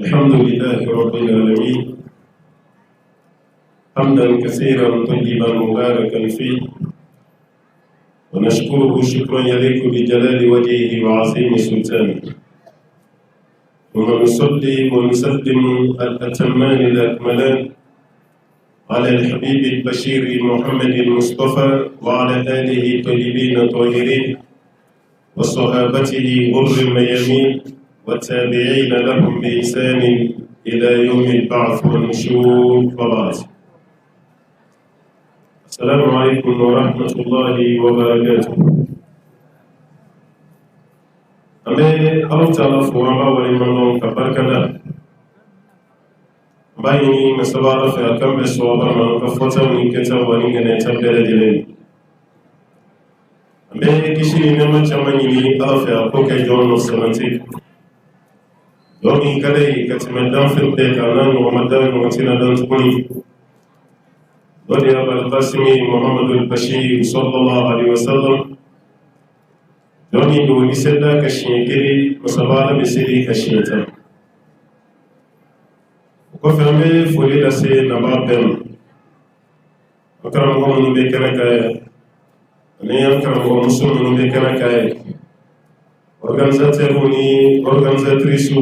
الحمد لله رب العالمين حمدا كثيرا طيبا مباركا فيه ونشكره شكرا يليق بجلال وجهه وعظيم سلطانه ونصلي ونسلم الأتمان الأكملان على الحبيب البشير محمد المصطفى وعلى آله الطيبين الطاهرين وصحابته غر الميامين والتابعين لهم بإحسان إلى يوم البعث والنشور وبعد. السلام عليكم ورحمة الله وبركاته. أمي أرتلا فوما ولمن كبركنا بايني مسبارة في أكم بسوابا من كفوتا ونكتا ونكنا تبدل جلين أمي كشيني نما جمانيني ألفي أبوك جون السنتي يومي كلي كتمدان في البيت أنان ومدان ومتنا دان تكوني ودي أبا القاسم محمد البشير صلى الله عليه وسلم يومي دولي سيدا كشينكري مسبارة بسيري كشينتا وكفر أمي فولي لسي نبابن أكرم قوم بكنا كاية أني أكرم قوم مسلم بكنا كاية organisatrice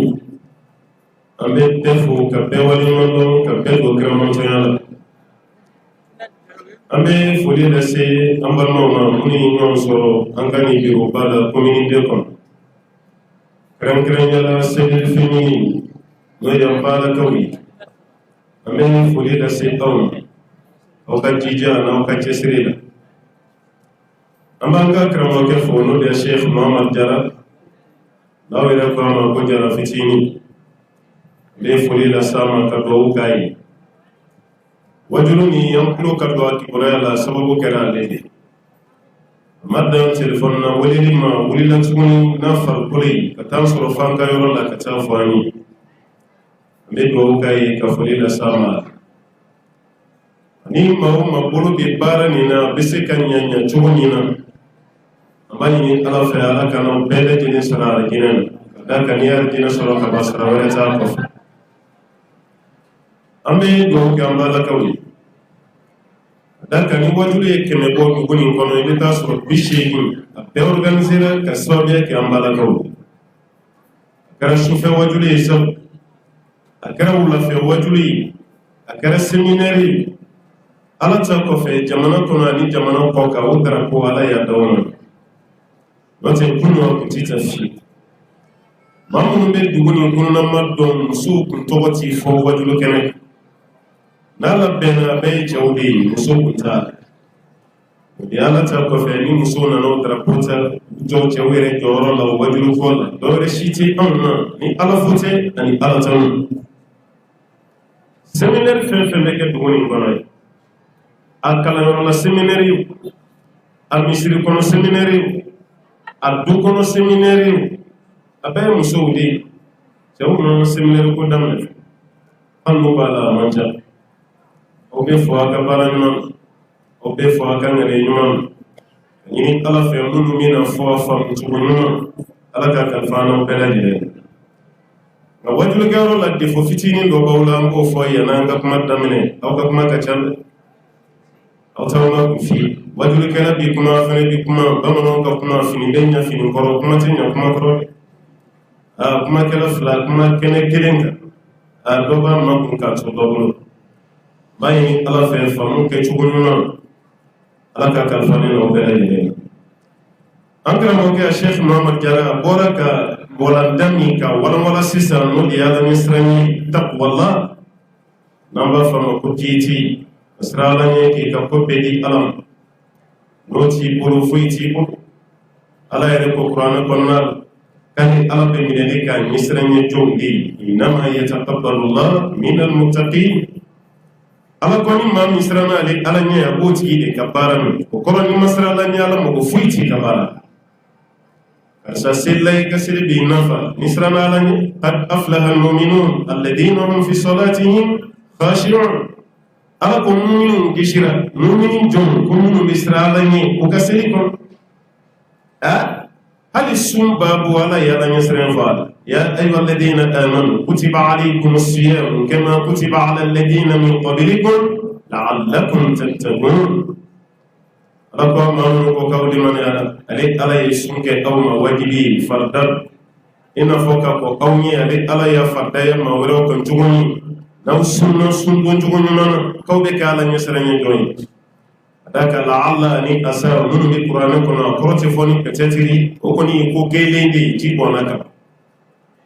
an bɛ bɛɛ fo ka bɛɛ waleɲuman dɔn ka bɛɛ don kiramantonya la an bɛ foli lase an balimaw ma minnu ye ɲɔgɔn sɔrɔ an ka nin biroba la communauté kɔnɔ kɛrɛnkɛrɛnya la selil féminine n'o ye an baalakaw ye an bɛ foli lase aw ma aw ka jija n'aw ka cɛsiri la an b'an ka karamɔgɔkɛ fo n'o de ye Cheikh Muhammad Jara n'aw yɛrɛ ko a ma ko Jara fitini bɛ foli las'a ma ka dugawu k'a ye wajulu ni an tulo ka don a kibaruya la sababu kɛra ale de a ma dan telefɔni na weleli ma wulila tuguni n'a farikolo ye ka taa sɔrɔ f'an ka yɔrɔ la ka taa fɔ an ye an bɛ dugawu k'a ye ka foli las'a ma ni maa o maa bolo bɛ baara nin na a bɛ se ka ɲa cogo min na an b'a ɲini Ala fɛ Ala ka n'aw bɛɛ lajɛlen sara alijinɛ na ka d'a kan n'i ye alijinɛ sɔrɔ ka ban sara wɛrɛ t'a kɔfɛ an bɛ dugawu kɛ an balakaw ye ka d'a kan ni wajulu ye 100 bɔ dugu nin kɔnɔ i bɛ taa sɔrɔ 80 a bɛɛ organisera ka sababuya kɛ an balakaw ye a kɛra sufɛ wajulu ye sabu a kɛra wulafɛ wajulu ye a kɛra séminaire ye Ala ta kɔfɛ jamana kɔnɔ ani jamana kɔ kan o drapeau Ala y'a d'aw ma n'o tɛ kunun a kun tɛ taa fiyewu maa minnu bɛ dugu nin kɔnɔna dɔn musow kun tɔgɔ tɛ fɔ wajulu kɛnɛ n'a labɛnna a bɛɛ ye cɛw de ye muso kun t'a la o de Ala ta kɔfɛ ni muso nana o drapeau ta jɔ cɛw yɛrɛ jɔyɔrɔ la o wajulu fɔ la dɔwɛrɛ si tɛ anw na ni Ala fo tɛ ani Ala t'anw na séminaire fɛn fɛn bɛ kɛ dugu nin kɔnɔ ye a kalanyɔrɔ la séminaire ye a misiri kɔnɔ séminaire ye a du kɔnɔ séminaire ye a bɛɛ ye musow de ye cɛw ma séminaire ko daminɛ an n'o b'a la a man ca aw bɛ fɔ a ka baara ɲuman aw bɛ fɔ a ka ŋaniya ɲuman ka ɲini Ala fɛ minnu bɛna fɔ a faamucogo ɲuman Ala ka kalifa an n'aw bɛɛ lajɛlen nka wajulukɛyɔrɔ la defo fitinin dɔ b'aw la an k'o fɔ yan'an ka kuma daminɛ aw ka kuma ka ca dɛ aw t'aw ma kun f'i ye wajulukɛla bi kuma fɛnɛ bi kuma bamananw ka kuma fini bɛ ɲɛ fini kɔrɔ kuma tɛ ɲɛ kuma kɔrɔ dɛ kumakɛla fila kuma kɛnɛ kelen kan dɔ b'a ma kun k'a to dɔ bolo b'a ɲini Ala fɛ faamu kɛcogo ɲuman Ala ka kalifa ne n'aw bɛɛ lajɛlen an karamɔgɔkɛ Cheikh Muhammad Jara a bɔra ka bɔlanda min ka walawala sisan n'o de y'a la ɲɛsiran ye taqwallah n'an b'a fɔ a ma ko kiti ka sira Ala ɲɛ k'i ka ko bɛɛ di Ala ma n'o t'i bolo foyi t'i bolo Ala yɛrɛ ko kuranɛ kɔnɔna la kani Ala bɛ minɛli ka ɲɛsiran ɲɛ jɔnw de ye innama yataqabbalu Allahu minal muttaqin Ala kɔni maa min siranna ale Ala ɲɛ a b'o tigi de ka baara min o kɔrɔ ni ma siran Ala ɲɛ Ala mɔgɔ foyi t'i ka baara karisa selila i ka seli b'i nafa ni siranna Ala ɲɛ qad aflaha al-mu'minun alladhina hum fi salatihim khashi'un Ala ko minnu kisira minnu jɔn ko minnu bɛ siran Ala ɲɛ o ka seli kɔnɔ hali sun b'a bɔ Ala ye Ala ɲɛsiran fɔ a la يا أيها الذين آمنوا كتب عليكم الصيام كما كتب على الذين من قبلكم لعلكم تتقون رقم من قول من على يسمك أو ما واجبي فردر إن فوق قومي على يفردر ما وراء تقولي لو سنة سنة تقولي من كوبك على يسرني جوي ذاك لعل أني أسأل من القرآن كنا كرتفوني كتيري وكني كوكيلين دي تيبونك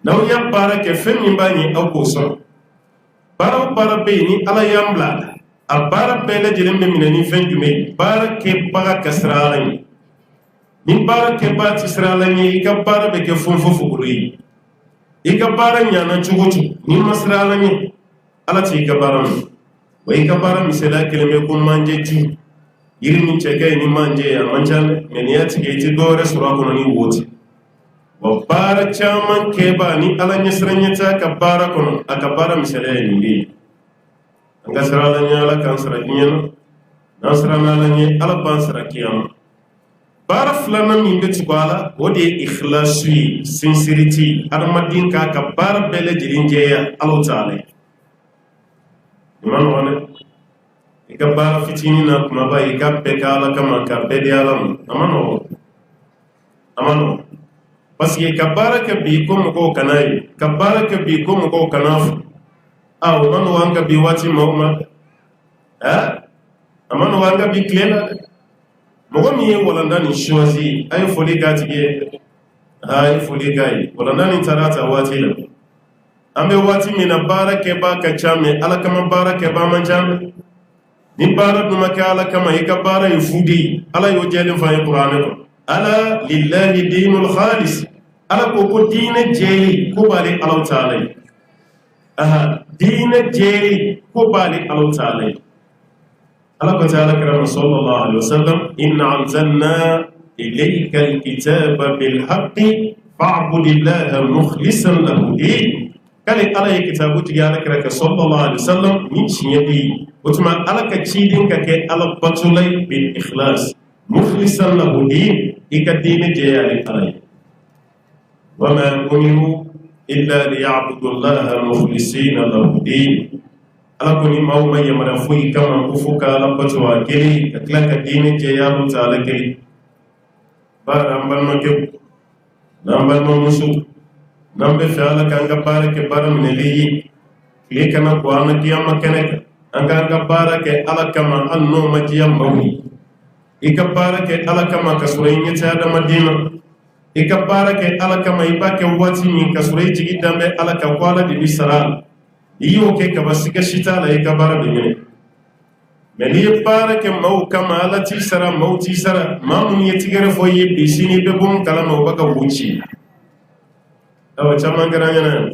لو يبارك فين بني أو كوسر بارو بيني على يملا البارك بين جلهم منني فين جمي بارك بارك كسرالني من بارك بارك كسرالني إكبار بكفون ففوري إكبار يانا تشوتشو من مسرالني على تيكبارم وإكبار مثلا كلمة كم مانجيتو يرمي تكاي نمانجي أمانجان من ياتي دورة سراكوني ووتي وبارك شامان كيباني على نسرنيتا كباركون أكبار مثلا ينبي Angasralanya ala kansrakiyan nasranalanya ala bansrakiyan bara flana min beti bala wode ikhlasi sincerity armadin ka bara bele jirinjeya Allah taala man wana ikabara fitini na kuma ba ikabbe kala kama ka bedi alam amano parce que kabara ka bi ko mo kanai kabara ka bi ko mo kanafu aw man wanga bi wati mawma amano wanga bi klela mogo mi wala ndani choisi ay foli gatige ay foli gai wala ndani tarata wati la ambe wati mina barake ba ka chame ala kama barake ba manjame ni bara duma ka ala kama ikabara yufudi ala yojele fa qur'an ala lillahi dinul khalis ala ko dine jeli ko bale ala taala دين جيري كوبالي الله تعالى الله تعالى كرم صلى الله عليه وسلم إن أنزلنا إليك الكتاب بالحق فاعبد الله مخلصا له الدين قال الله كتابه تجعل كرك صلى الله عليه وسلم من شيء وتما الله كتشيدين كك الله بطلي بالإخلاص مخلصا له الدين إكدين جيالي عليه وما أمروا إلا ليعبدوا الله مخلصين له الدين ألكني موما يمرفوي كما كفوك لبتوا كلي كلك الدين جيالو تعالى كلي بارم بالمكب نمبر مسو نمبر فعلا كان بارك بارم نلي كلي كنا قوانا كياما كنك أنك بارك على كما النوم جيام بوي إكبارك على كما كسرين يتعدى مدينة ikabara ke ala kama ibake wati min kasure jigi dambe ala ka kwala di bisara iyo ke kabasika shitala ikabara de meni ibara ke mau kama ala ti sara mauti sara mamun yetigere foye bisini be bum kala mau baka wuci awa chama garanya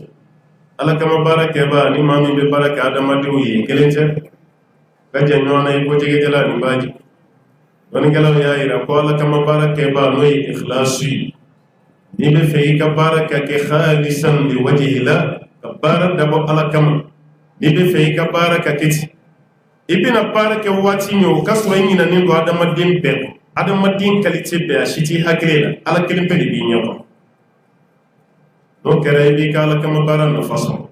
ala kama barake ba ni mamin be baraka adama diwi kelenje gaje nyona iko jige jala ni baji woni kala ya ira ko ala kama barake ba noy ikhlasi nibe fe ka baraka ke khalisan li wajhi la kabara dabo ala kama nibe fe ka baraka kiti ibina baraka wati nyo kaswa yina ndo adama dimbe adama din kalite be ashiti haklela ala kelimbe bi nyo do kere bi kala kama bara na faso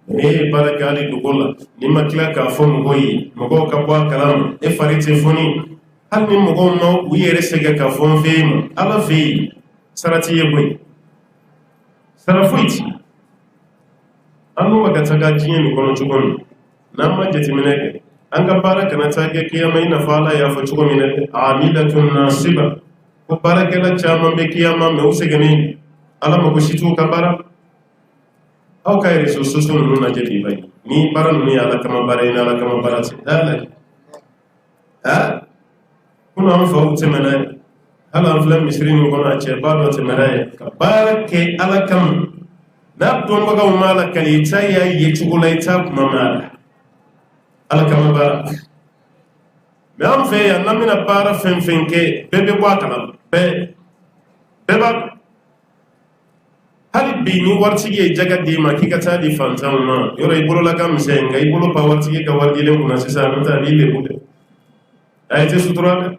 ni baraka ali dugola ni makla ka fo ngoyi mogo ka bwa kalam e farite foni hal ni mogo no uyere sega ka fo fema ala fi sarati yeboy sarafuiti anu magataga jiyen kono chugon namma jetimineke anga baraka na tage kiyama ina fala ya fa chugo mineke amilatun nasiba ko baraka la chama be kiyama me usegeni ala mako shitu kabara au kayre so nuna jeti bay ni baran ni ala kama barena ala kama barati dala kuna amfa utemana ala flam misrin ko na che bado te maraye barake ala kam na to mbaga mala kali taya yechugula itab mama ala kam bara me am fe ya namina bara fenfenke bebe bwakala be beba hali bi ni wartige jaga di ma kika ta di fantam ma yoro ibolo la kam senga ibolo pa wartige ka wargile kuna sisa nta bi le bude ayete sutura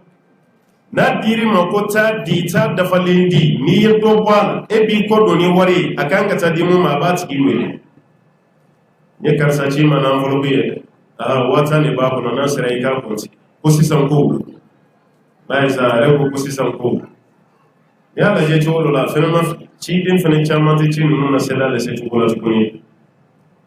n'a diri ma ko taa di taa dafalen di n'i ye dɔ bɔ a la e b'i kɔ don ni wari a kan ka taa di mun ma a b'a tigi wele n ye karisa ci ma n'an bolo ye waati de b'a kɔnɔ n'a sera i k'a kɔnti ko sisan ko n'a ye sa a yɛrɛ ko sisan ko n'i y'a lajɛ cogo dɔ la fɛnɛ ma ciden fɛnɛ caman tɛ ci ninnu na sela lase cogo la tuguni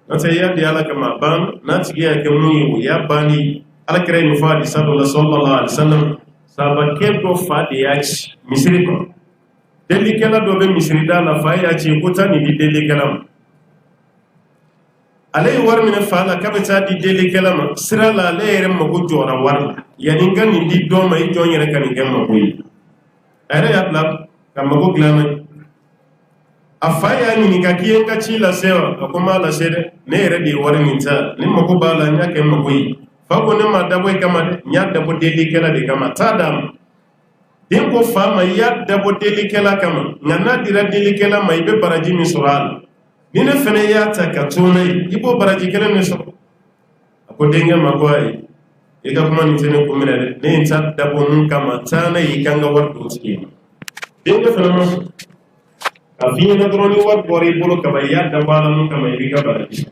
n'o tɛ i y'a di ala kama a ban n'a tigi y'a kɛ mun ye o y'a banni alakira ye nin fɔ hadisa dɔ la sallallahu alaihi wasallam sabakɛ dɔ fa de y'a ci misiri kɔnɔ delikɛla dɔ bɛ misiri da la fa y'a ci ko taa nin di delikɛla ma ale ye wari minɛ fa la k'a bɛ taa di delikɛla ma sira la ale yɛrɛ mago jɔra wari la yanni n ka nin di dɔ ma i jɔn yɛrɛ ka nin kɛ mago ye a yɛrɛ y'a bila ka mago dilan n'a ye a fa y'a ɲininka k'i ye n ka ci lase wa a ko n b'a lase dɛ ne yɛrɛ de ye wari min ta ne mago b'a la n y'a kɛ mago ye fa ko ne ma dabɔ i kama dɛ n y'a dabɔ delikɛla de kama taa d'a ma den ko fa ma i y'a dabɔ delikɛla kama nka n'a dira delikɛla ma i bɛ baraji min sɔrɔ a la ni ne fɛnɛ y'a ta ka to n'a ye i b'o baraji kelen de sɔrɔ a ko denkɛ ma ko ayi i ka kuma nin tɛ ne ko minɛ dɛ ne ye n ta dabɔ mun kama taa n'a ye i ka n ka wari don tigi ye denkɛ fɛnɛ ma sɔn a f'i ɲɛna dɔrɔn ni wari bɔra i bolo kama i y'a dabɔ a la mun kama i b'i ka baraji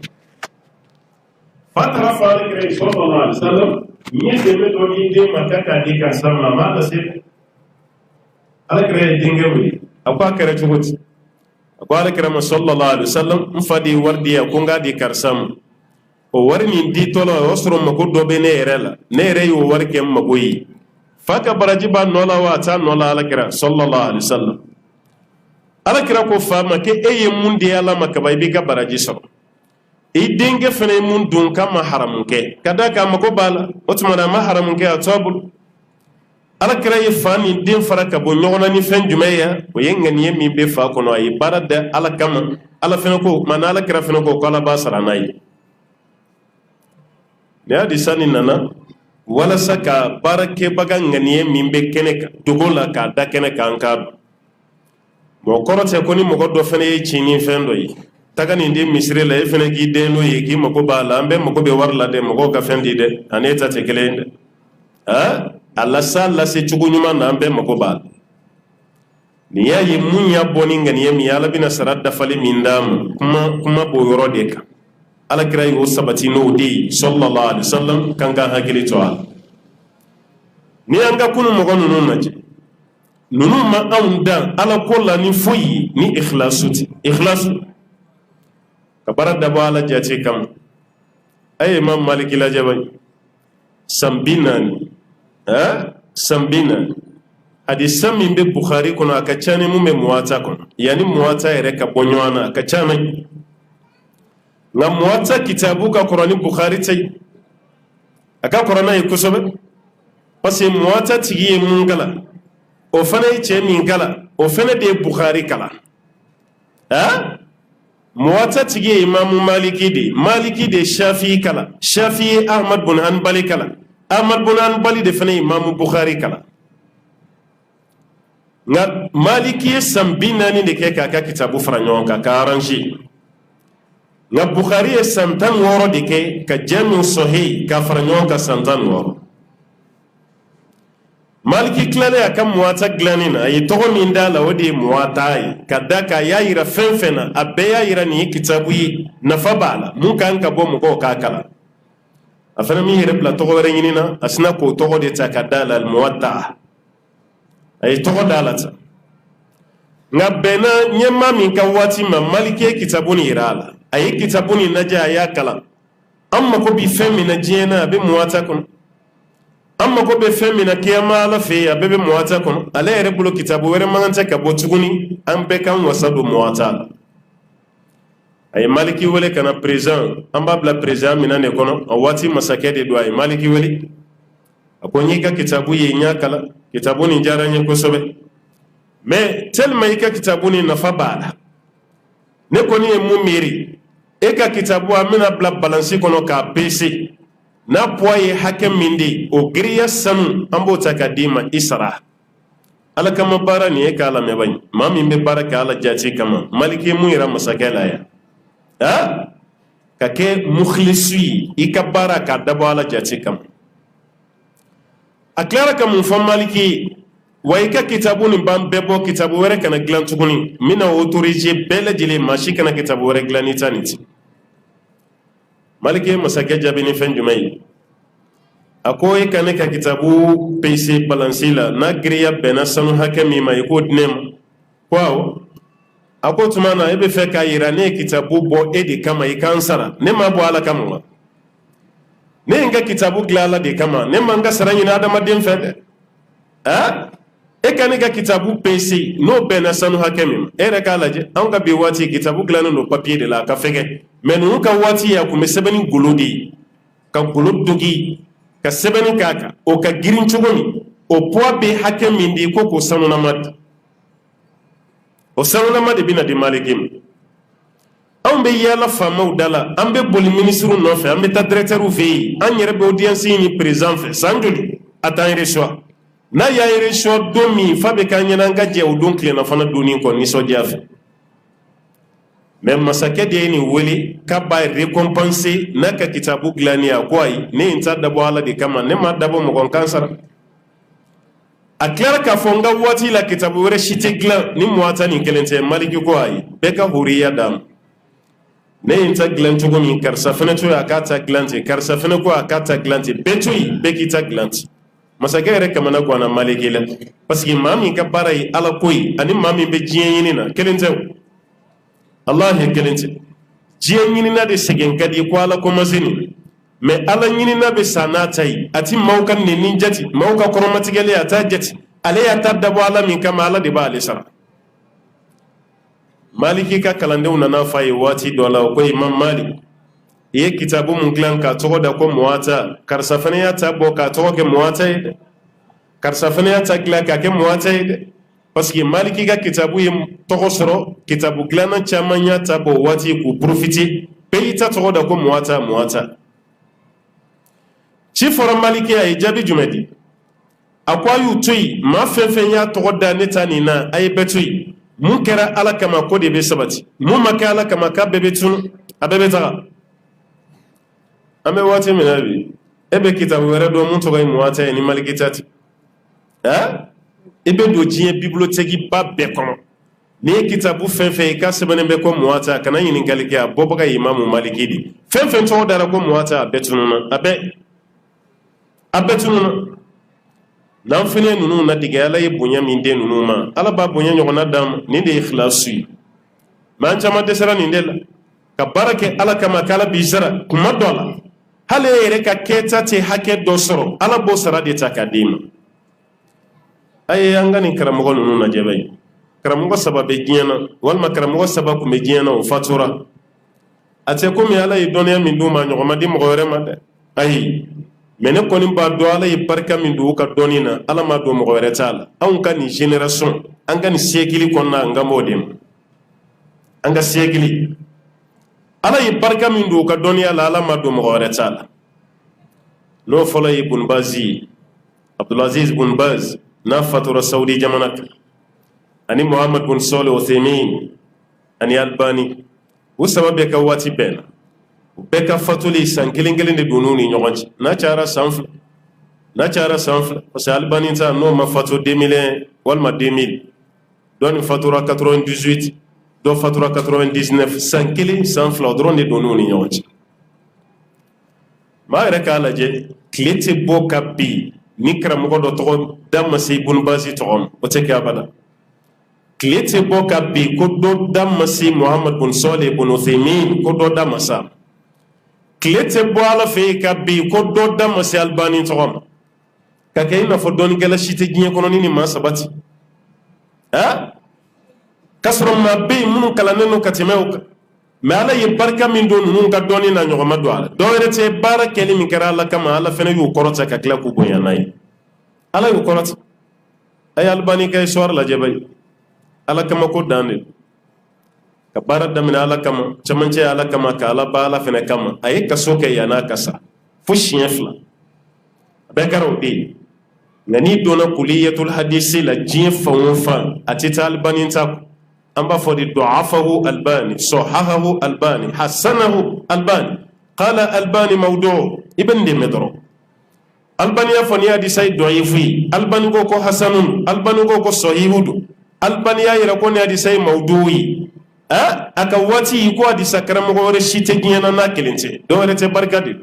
fa taara fɔ alakira ye sallallahu alaihi wasallam n ye dɛmɛ dɔ di den ma k'a di karisa ma a m'a lase dɛ alakira ye denkɛ wele a ko a kɛra cogo di a ko alakira ma sallallahu alaihi wasallam n fa de ye wari di yan ko n k'a di karisa ma o wari nin ditɔ la o y'a sɔrɔ mago dɔ bɛ ne yɛrɛ la ne yɛrɛ y'o wari kɛ n mago ye fa ka baraji b'a nɔ la wa a t'a nɔ la alakira sallallahu alaihi wasallam alakira ko fa ma k'e ye mun di ala ma kaba i b'i ka baraji sɔrɔ i denkɛ fana ye mun dun k'a ma haramu kɛ ka d'a kan a mago b'a la o tuma na a ma haramu kɛ a tɔ a bolo alakira ye fa ni den fara ka bɔ ɲɔgɔn na ni fɛn jumɛn ye o ye ŋaniya min bɛ fa kɔnɔ a ye baara da ala kama ala fana ko mana alakira fana ko ala b'a sara n'a ye ne y'a di sanni nana walasa ka baarakɛbaga ŋaniya min bɛ kɛnɛ kan dogo la k'a da kɛnɛ kan k'a dɔn mɔgɔ kɔrɔ tɛ ko ni mɔgɔ dɔ fana ye tiɲɛ fɛn dɔ ye taga nin di misiri la e fana k'i den n'o ye k'i mago b'a la an bɛɛ mago bɛ wari la dɛ mɔgɔw ka fɛn di dɛ ani e ta tɛ kelen ye dɛ a lasa lase cogo ɲuman na an bɛɛ mago b'a la nin y'a ye mun y'a bɔ ni ŋaniya min ye ala bɛna sara dafali min d'a ma kuma b'o yɔrɔ de kan alakira y'o sabati n'o de ye sallallahu alaihi wasallam kan ka hakili to a la ni an ka kunu mɔgɔ ninnu lajɛ ninnu ma anw dan ala ko la ni foyi ni ikhlasu tɛ ikhlasu ka baara dabɔ ala jate kama a ye Imam Maliki lajɛ bani san 40 san 40 hadisa min bɛ Bukhari kɔnɔ a ka ca ni mun bɛ Muwatta kɔnɔ yanni Muwatta yɛrɛ ka bɔ ɲɔgɔn na a ka ca na nka Muwatta kitabu ka kɔrɔ ni Bukhari tɛ yen a ka kɔrɔ n'a ye kosɛbɛ parce que Muwatta tigi ye mun kalan o fana ye cɛ min kalan o fana de ye Bukhari kalan Muwatta tigi ye Imamu Maliki de Maliki de Shafi'i kalan Shafi'i ye Ahmad bin Hanbali kalan Ahmad bin Hanbali de fana ye Imamu Bukhari kalan nka Maliki ye san 40 de kɛ k'a ka kitabu fara ɲɔgɔn kan ka arrange nka Bukhari ye san 16 de kɛ ka Jamiu Sahih ka fara ɲɔgɔn kan san 16 Maliki tilalen a ka Muwatta dilanni na a ye tɔgɔ min d'a la o de ye Muwatta ye ka da kan a y'a yira fɛn fɛn na a bɛɛ y'a yira nin ye kitabu ye nafa b'a la mun kan ka bɔ mɔgɔw k'a kalan a fana min yɛrɛ bila tɔgɔ wɛrɛ ɲini na a sina k'o tɔgɔ de ta ka d'a la Muwatta a ye tɔgɔ d'a la ta nka bɛnna ɲɛmaa min ka waati ma Maliki ye kitabu nin yira a la a ye kitabu nin lajɛ a y'a kalan an mago bi fɛn min na diɲɛ na a bɛ Muwatta kɔnɔ an mago bɛ fɛn min na kiyama ala fɛ yen a bɛɛ bɛ Muwatta kɔnɔ ale yɛrɛ bolo kitabu wɛrɛ man tɛ ka bɔ tuguni an bɛɛ kan wasa don Muwatta la a ye Maliki wele ka na président an b'a bila président minɛn de kɔnɔ a waati masakɛ de don a ye Maliki wele a ko n y'i ka kitabu ye n y'a kalan kitabu nin diyara n ye kosɛbɛ mais tellement i ka kitabu nin nafa b'a la ne kɔni ye mun miiri e ka kitabu an bɛna bila balansi kɔnɔ k'a peese n'a poids ye hakɛ min de o giriya sanu an b'o ta k'a d'i ma i sara ala kama baara nin ye k'a lamɛn bani maa min bɛ baara kɛ ala jate kama Maliki mun yira masakɛ la yan ka kɛ mukhlisu ye i ka baara k'a dabɔ ala jate kama a tilara ka mun fɔ Maliki waika kitabu ni ban bebo kitabu were kana glan tuguni mina autoriser bele jele mashi kana kitabu were glani taniti malike masake jabini fen jumai akoy kana ka kitabu pc balansila na griya bena sanu hakami mai ko dnem kwaw ako tumana ebe fe ka irane kitabu bo edi kama ikansara ne ma bo ala kama ne nga kitabu glala de kama ne manga saranyi na adama dem fede e kani ga kitabu pc no bena sanu hakemi ere ka laje an ga bi wati kitabu glana no papier de la ka fege menu ka wati ya kuma sebeni gulodi ka guludugi ka sebeni kaka o ka girin chugoni o po be hakemi ndi ko ko sanu na mat o sanu na mat bina di malikim an be yala famaw dala an be boli ministre no fe an be ta directeur u fe an yere be audience ni président fe sanjuli atan reçoit na ya reçoit domi fa be kan yana ngaje o don kle na fana doni ko ni so jafe même masake de ni woli ka ba récompenser na ka kitabu glani akwai ne inta dabo ala de kama ne ma dabo mo kon kansara aklara ka fonga wati la kitabu were shite glan ni muata ni kelente maliki ko ai be ka huriya dam ne inta glanti ko min karsa fene to akata glanti karsa fene ko akata glanti betui bekita glanti masake re kamana ko na malegela parce que mami ka barai ala koy ani mami be jiyeni na kelente Allah he kelente jiyeni na de segen kadi ko ala ko mazini me ala nyini na be sanatai ati mawkan ne ninjati mawka koromati gele ata jati ale ya tadabo ala min kama ala de ba ale sara maliki ka kalande unana faye wati dola ko imam malik ye kitabu mun glan ka to da ko muwata karsafane ya tabo ka to ke muwata karsafane ya tagla ka ke muwata parce que maliki ka kitabu ye to soro kitabu glana chamanya tabo wati ku profiter peita to da ko muwata ci foro maliki ay jabi jumedi akwa yu tuy ma fefe ya to da netani na ay betui mun kɛra ala kama ko de bɛ sabati mun ma kɛ ala kama k'a bɛɛ bɛ tunu a bɛɛ bɛ taga an bɛ waati min na bi e bɛ kitabu wɛrɛ dɔn mun tɔgɔ ye muwata ye ni maliki ta ten i bɛ don diɲɛ bibliotɛki ba bɛɛ kɔnɔ n'i ye kitabu fɛn fɛn ye k'a sɛbɛnnen bɛ ko muwata kana ɲininkali kɛ a bɔbaga ye imamu maliki de fɛn fɛn tɔgɔ dara ko muwata a bɛɛ tununa a bɛɛ tununa n'an fɛnɛ ninnu na dege ala ye bonya min den ninnu ma ala b'a bonya ɲɔgɔnna d'an ma nin de ye ikhlasu ye mɛ an caman dɛsɛra nin de la ka baara kɛ ala kama k'ala b'i sara kuma dɔ la hali e yɛrɛ ka kɛta tɛ hakɛ dɔ sɔrɔ ala b'o sara de ta k'a d'i ma a ye an ka nin karamɔgɔ ninnu lajɛ bɛ karamɔgɔ saba bɛ diɲɛ na walima karamɔgɔ saba tun bɛ diɲɛ na o fatura a tɛ komi ala ye dɔnniya min d'u ma ɲɔgɔn ma di mɔgɔ wɛrɛ ma dɛ ayi mɛ ne kɔni b'a dɔn ala ye barika min don u ka dɔnni na ala ma don mɔgɔ wɛrɛ t'a la anw ka nin génération an ka nin siècle kɔnɔna an ka m'o de ma an ka siècle ala ye barika min don u ka dɔnniya la ala ma don mɔgɔ wɛrɛ t'a la n'o fɔlɔ ye Ibn Baz ye Abdulaziz Ibn Baz n'a fatura Saudi jamana kan ani Muhammad bin Salih Uthaymin ani Albani u saba bɛɛ ka waati bɛɛ na bɛɛ ka fatuli san kelen kelen de donu ni ɲɔgɔn cɛ n'a cayara san fila parce que Albani ta n'o ma fatu 2001 walima 2000 dɔ nin fatura 98 dɔ fatura 99 san kelen san fila o dɔrɔn de donu ni ɲɔgɔn cɛ maa yɛrɛ k'a lajɛ tile tɛ bɔ ka bi ni karamɔgɔ dɔ tɔgɔ da ma se Ibn Baz tɔgɔ ma o tɛ kɛ abada tile tɛ bɔ ka bi ko dɔ da ma se Muhammad bin Salih bin Uthaymin ko dɔ da ma sa tile tɛ bɔ ala fɛ yen ka bi ko dɔ da ma se Albani tɔgɔ ma ka kɛ i n'a fɔ dɔnnikɛla si tɛ diɲɛ kɔnɔ ni nin maa saba tɛ k'a sɔrɔ maa bɛ yen minnu kalannen don ka tɛmɛ o kan mɛ ala ye barika min don ninnu ka dɔnni na ɲɔgɔn ma don a la dɔw yɛrɛ tɛ baara kɛli min kɛra ala kama ala fɛnɛ y'u kɔrɔta ka tila k'u bonya n'a ye ala y'u kɔrɔta a ye Albani ka histoire lajɛ ba ye ala kama ko dan de ka baara daminɛ ala kama camancɛ ala kama ka ala ba ala fɛnɛ kama a ye kaso kɛ yan'a ka sa fo siɲɛ 2 a bɛɛ kɛra o de ye nka n'i donna kuliyatul hadisi la diɲɛ fan o fan a tɛ taa Albani ta kɔ an b'a fɔ de dɔafahu Albani sɔhahahu Albani hasanahu Albani qala Albani mawdu i bɛ nin de mɛn dɔrɔn albani ya fani hadisai da'ifi albani ko hasanun albani ko sahihudu albani ya yira ko ne hadisai maudu'i aka wati ko hadisa karamo wore shite giyana na kelente do wore te barkadi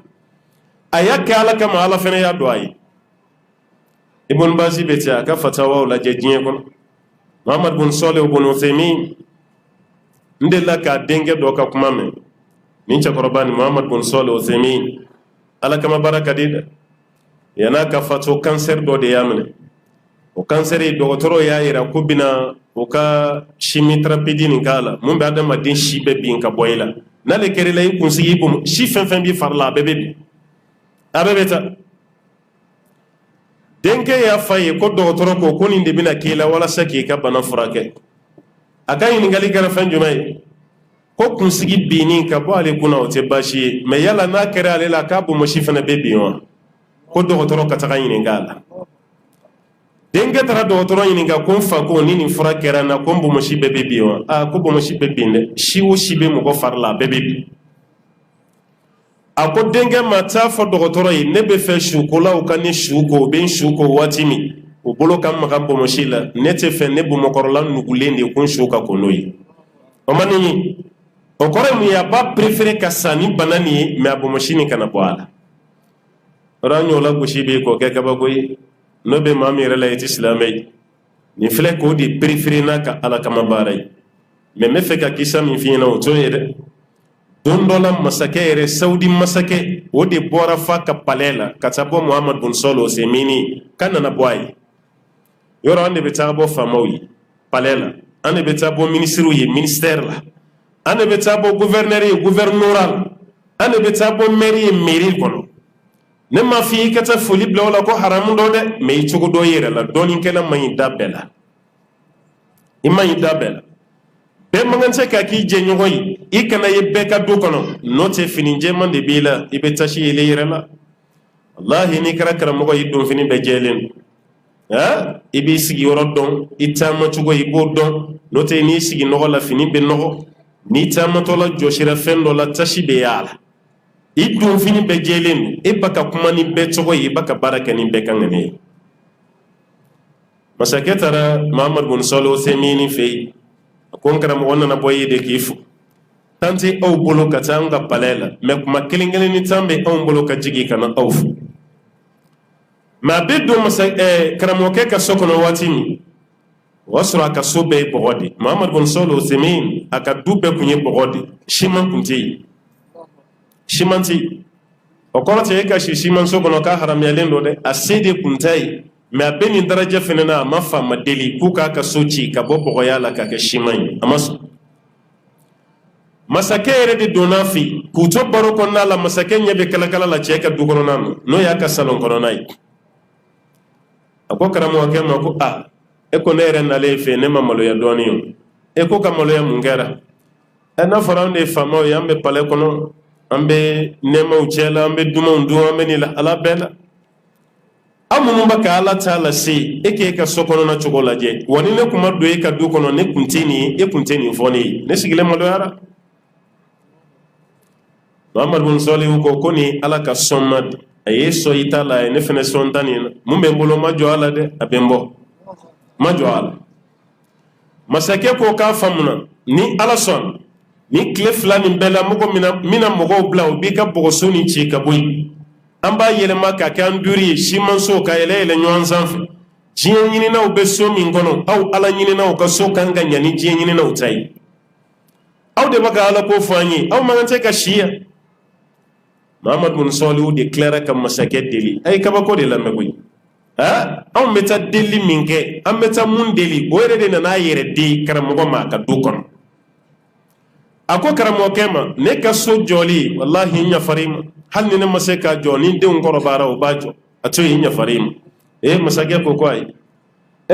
ayaka ala kama ala fene ya doai ibn bazi beti aka fatawa la jejiye kon muhammad bin salih ibn uthaymin ndela ka denge do ka kuma men min cha korobani muhammad bin salih uthaymin ala kama barakadi yana ka fato cancer do de yamne o cancer do toro ya ira ko bina o ka chimiothérapie din kala mun ba adama din shi be bin ka boyla na le kere lay kun sigi bum shi fen bi farla bebe bi abebeta denke ya faye ko do toro ko koni de bina kila wala saki ka bana furake aka yin ngali gara fen jumai ko kun sigi binin ka bo ale kuna o te bashi me yala na kere ale la ka bu mo shi fen be bi wa ko do toro ka ta yin ngala denga tara do toro yin nga kon fa ko ni fura kera na ko mbo mo shi bebe bi wa ko bo mo shi bebe ne shi wo shi be mo ko farla bebe bi ako denga mata fa do toro yi ne be fe shukola o kan shuko be shuko watimi o bolo kam ma kam bo mo shi la ne te fe ne bo mo korola nugule ne kon shuka ko noyi o mani o kore mu ya ba préférer ka sani banani me abo mo shi ni kana boala ranyo la go shi be ko ke ka ba koy no be mami rela yeti islamay ni fle ko di préféré naka ala kama baray mais me fe ka kisa mi fina o to yede don dola masake saudi masake o de bora fa ka palela katabo muhammad bin solo semini kana na boy yoro ande be tabo famawi palela ande be tabo ministre yi ministère la ande be tabo gouverneur yi gouvernoral ande be tabo mairie mairie kono ne ma fi kata foli bla wala ko haramu do de me chugo do yere la doni kala mayi dabela imayi dabela be mangance ka ki je nyoy ikana yebbe ka do kono no te fini je man de bila ibe tashi ile yere la wallahi ni kara kara mo ko yidum fini be jelen ibi sigi woro don itama chugo ibo don no te ni sigi no la fini be no ni tama to la joshira fendo la tashi be yala idun fini be jelen e baka kuma ni be togo yi baka baraka ni be kangane masaketara muhammad bin salo semini fe kon karam wonna na boye de kifu tanti au bolo katanga palela me kuma kelingele ni tambe au bolo ka jigi kana awfu ma beddo karamo ke ka sokono watimi wasra ka sobe bogodi muhammad bin salo semin aka dubbe kunye bogodi shiman kunti shimanti o korate ka shiman so kono ka haram yalen do de asede kuntai me abeni daraja fenena ma fama deli kuka ka soci ka bobo yala ka ka shiman amaso masakere de donafi ku to baro konna la masake nyebe kala kala la cheka du kono nanu no ya ka salon kono nai ako karamo wa kema ko e ko nere na le fe ne mamalo ya doni e ko kamalo ya mungera na farawne famo yambe pale kono ambe nema uchela ambe duma undu ambe ni la ala bela amunu baka ala taala si eke ka sokono na chokola je woni ne kuma do e ka du kono ne kunteni foni ne sigile mo do yara muhammad bin salih ko koni ala ka somad aye so itala ne fene sontani mumbe mbolo majo ala de abembo majo ala masake ko ka famuna ni ala son ni kile flani bela mugo mina mugo bla bi ka bogosoni ci ka boy amba yele maka kan duri shiman so ka yele nyon sanf jiyen nyini na be so min gono aw ala nyini na ka so kan ganya ni jiyen nyini na utai aw de baka ala ko fanyi aw mangante ka shia muhammad bin salih declare kam masake deli ay ka bako de la megoy aw meta deli minke am meta mun deli o yere de na yere de karamo ma ka du kono ako karamo kema ne ka so joli wallahi nya farima hal ni ne masaka joni de ngoro bara o bajo ato nya farima masake ko ko ay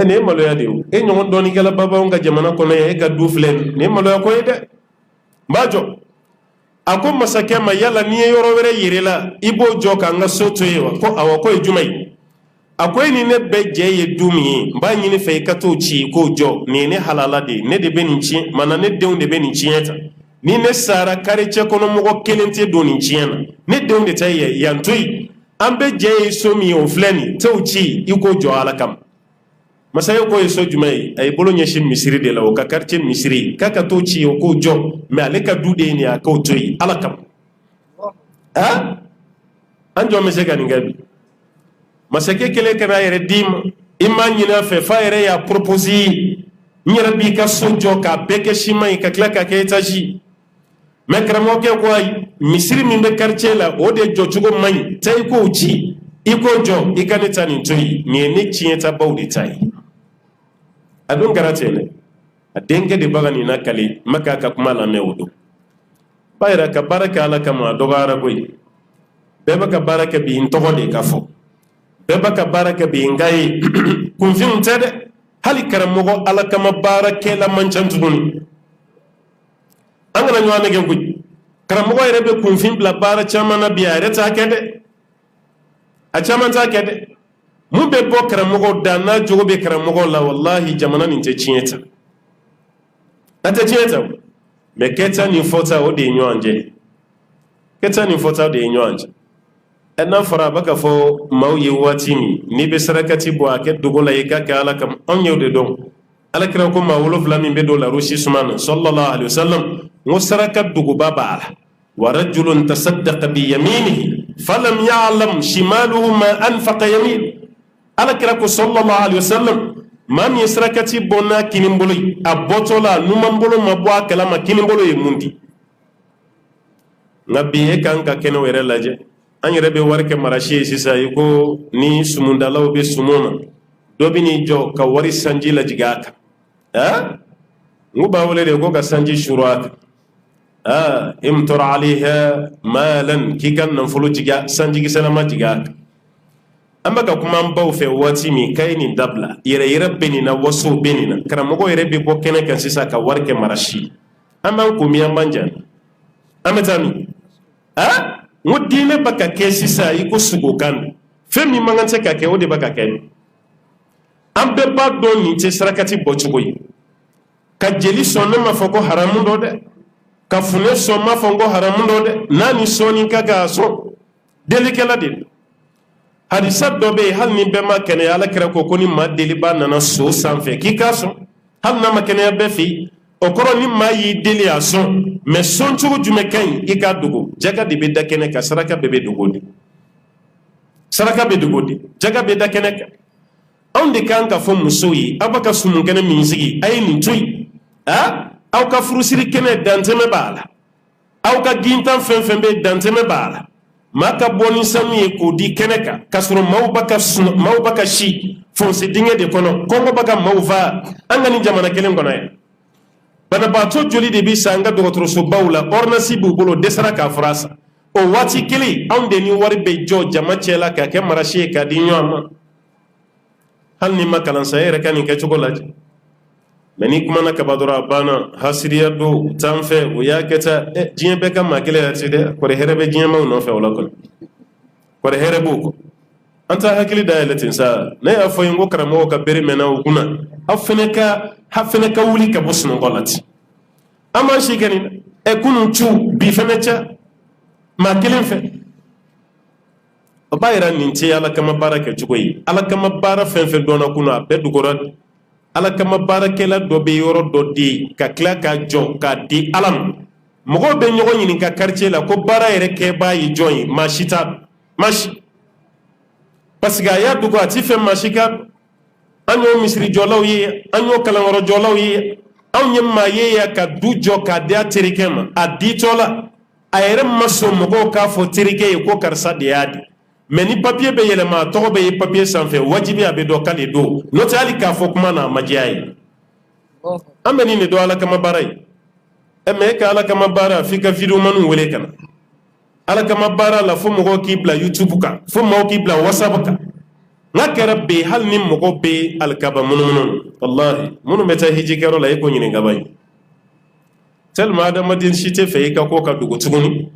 ne malo ya de nyon doni gala baba nga jamana ko ne ka du flen ne malo ya ko de bajo ako masake ma yala ni yoro were yirela ibo joka nga soto yewa ko awako ejumai ako ni ne beje ye dumi ba nyini fe kato chi ko jo ni ne halala de ne de beninchi mana ne de unde beninchi eta ni ne sara kare che kono mo kelente doni chiena ne de unde taye yantui ambe je so mi o fleni tawci iko jo ala kam masaya ko so jumai ay bolo nyeshi misiri de la o ka quartier misiri kaka to ci o ko jo me ale ka dude ni aka o toyi ala kam ha anjo me se ga ngabi masake kele kana yere dim imanyina fe fa yere ya proposer nyera bi ka sojo ka beke shimai ka klaka ka etaji me kramo ke ko ay misiri mi be quartier la o de jo chugo mai tay ko ci iko jo ikanita ni toyi ni chieta bawdi tay adun garatele adenke de bagani na kali maka ka kuma la mewdo bayra ka baraka ala kama dogara boy beba ka baraka bi intogode kafo beba ka baraka bi ngai kunfin tede hali karamogo ala kama baraka la mancantuni angana nywane gen kuj karamogo rebe kunfin bla bara chama na biya reta kede a chama ta kede mun be bo karamogo dana jogo be karamogo la wallahi jamana ni te chieta ate chieta me keta ni fota o de nyanje keta ni fota o de nyanje ena fara baka fo mawye watimi ni be sarakati bo ake dugola yika ka ala kam onyo de don ala kira ko ma wolof la min be do la rushi sumana sallallahu alaihi wasallam ngo sarakat dugu baba ala wa rajulun tasaddaqa bi yaminihi falam ya'lam shimaluhu ma anfaqa yamin ala kira ko sallallahu alaihi wasallam mam yesrakati bonna kinimbolo abotola numambolo mabwa kala makinimbolo e mundi ngabi e kanka keno were laje an yere be warke marashi sisa yiko ni sumundalaw be sumona dobi ni jo ka wari sanji la jigaka ha nguba wole de go ka sanji shuruat imtur alaiha malan kikan nan fulu jiga sanji gisalama jigaka amba ka kuma baw fe wati mi kayni dabla yere beni na waso beni na karamogo yere be bo kene kan sisa ka warke marashi amba ko mi ambanjan ametami ngudine baka ke sisa iko sugo kan femi mangante ka ke ode baka ke ambe ba do ni te sarakati bochugo yi ka jeli sonne ma foko haramu do de ka fune so ma fongo haramu do de nani soni kaga so delikela de hadisa do be hal ni be ma kene ala kira ko koni ma deli ba nana so sanfe ki kaso hal na ma kene be fi o koro ni ma yi deli aso me son chugo jume kan ika dugo jaga de be da kene ka saraka be dugo di saraka be dugo di jaga be da kene ka on de kan ka fo musoyi abaka sumun kene minzigi ay ni tuy aw ka furusiri kene danteme bala aw ka gintan fenfembe danteme bala maka boni sanu ye ko di keneka kasro mawbaka shi fonse dinge de kono kongo baka mawva angani jamana kelen kono ya bana bato joli de bi sanga dogotro so bawla ornasi bu bolo desara ka frasa o wati kili onde ni wari be jo jama chela ka ke marashi ka di nyama hal ni makalan sayere kan ke chokolaji meni kuma na kabadura bana hasiriya do tanfe o ya keta jiye be kam makele ya tide ko herebe jiye maw no fe wala ko herebe ko anta hakili da yalatin sa na ya fo yingo karamo ka beri mena o kuna hafene ka wuli ka bosno golati ama shi kani e kunu chu bi fenecha makelen fe o bayran nin ti ala kama baraka chugoyi ala kama bara fenfe dona kuna be dugorat ala kama barakela do be yoro do di ka kla ka jo ka di alam mogo be nyogo nyini ka quartier la ko bara yere ke bayi joyi mashita mashi pasiga ya dugo ati fe mashika anyo misri jolaw yi anyo kalangoro jolaw yi anye maye ya ka du jo ka dia terikema aditola ayere maso mogo ka fo terike ko karsa de yadi meni papier be yelema to be papier sanfe wajibi abe do kale do notali ka fo kuma na majiyai ameni ne do ala kama barai me ka ala kama bara fika video manu wele kana ala kama bara la fo mo ki bla youtube ka fo mo ki bla whatsapp ka ngakara be hal nim mo be al kaba munun wallahi munu meta hiji kero la yiko nyini gabai tel ma da madin shite fe ka ko ka dugo tuguni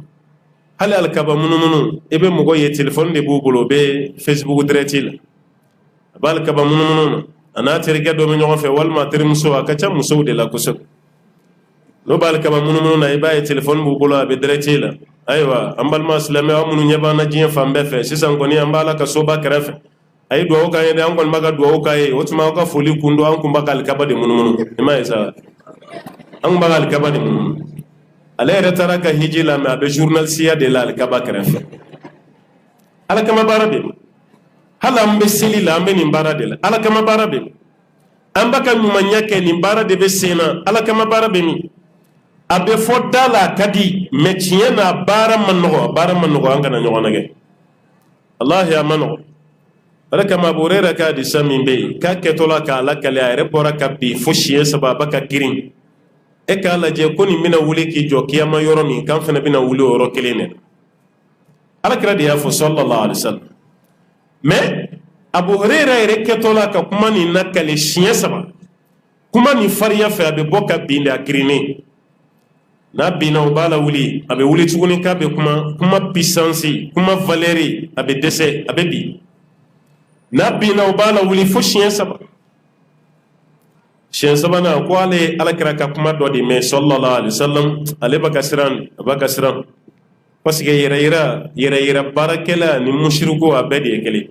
hal al kaba munun ebe mo ye telephone de bubulo be facebook dretil bal kaba munun ana terga do mi nyofe wal ma ter muso aka cha muso de la kuso no bal kaba munun na ibaye telephone bubulo be dretil aywa an balima silamɛ aw minnu ɲɛ b'an na diɲɛ fan bɛɛ fɛ sisan kɔni an b'a la ka soba kɛrɛfɛ a ye duwawu k'an ye dɛ an kɔni b'a ka duwawu k'a ye o tuma aw ka foli kun don an kun b'a ka alikaba de munumunu i m'a ye sa an kun b'a ka alikaba de munumunu ale yɛrɛ taara ka hiji la mɛ a bɛ journalisiya de la alikaba kɛrɛfɛ ala kama baara bɛ hali an bɛ seli la an bɛ nin baara de la ala kama baara bɛ an b'a ka ɲumanya kɛ nin baara de bɛ sen na ala kama baara bɛ min a bɛ fɔ da la a ka di mɛ tiɲɛ na baara ma nɔgɔ an kana ɲɔgɔn nɛgɛ alahi a ma nɔgɔ ala kama Abu Huraira ka hadisa min bɛ yen k'a kɛtɔ la k'a lakale a yɛrɛ bɔra ka bin fo siɲɛ 3 a ba ka girin e k'a lajɛ ko nin bɛna wuli k'i jɔ kiyama yɔrɔ min k'an fana bɛna wuli o yɔrɔ kelen de alakira de y'a fɔ sallallahu alaihi wasallam mɛ Abu Huraira yɛrɛ kɛtɔ la ka kuma nin lakale siɲɛ 3 kuma nin farinya fɛ a bɛ bɔ ka bin de a girinnen n'a binna o b'a la wuli a bɛ wuli tuguni k'a bɛ kuma puissance kuma valeur a bɛ dɛsɛ a bɛ bin n'a binna o b'a la wuli fo siɲɛ 3 siɲɛ 3nan ko ale ye alakira ka kuma dɔ de mɛn sallallahu alaihi wasallam ale b'a ka siran parce que yɛrɛ yira baarakɛla ni mushriku a bɛɛ de ye kelen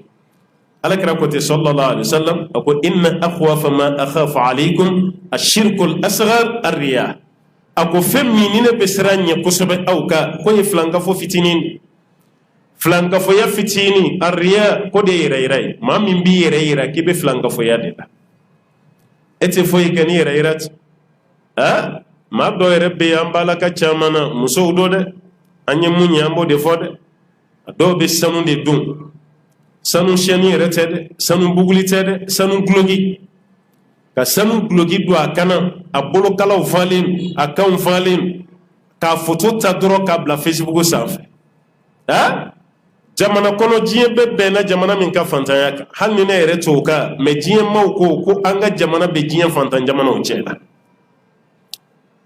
alakira ko ten sallallahu alaihi wasallam a ko inna akhwafa ma akhafu alaykum ashirkul asghar ar-riya a ko fɛn min ni ne bɛ siran ɲɛ kosɛbɛ aw ka ko ye filankafo fitinin filankafoya fitinin ar-riya ko de ye yɛrɛ ye maa min b'i yɛrɛ yira k'i bɛ filankafoya de la e tɛ foyi kɛ ni yɛrɛ yira ten maa dɔ yɛrɛ bɛ yen an b'a la ka caman na musow do dɛ an ye mun ye an b'o de fɔ dɛ a dɔw bɛ sanu de dun sanu siyɛnni yɛrɛ tɛ dɛ sanu buguli tɛ dɛ sanu guloki ka sanu guloki don a kana a bolokalaw falen a kanw falen k'a foto ta dɔrɔn k'a bila Facebook sanfɛ jamana kɔnɔ diɲɛ bɛɛ bɛnna jamana min ka fantanya kan hali ni ne yɛrɛ t'o kan mɛ diɲɛ maaw ko an ka jamana bɛ diɲɛ fantan jamanaw cɛ la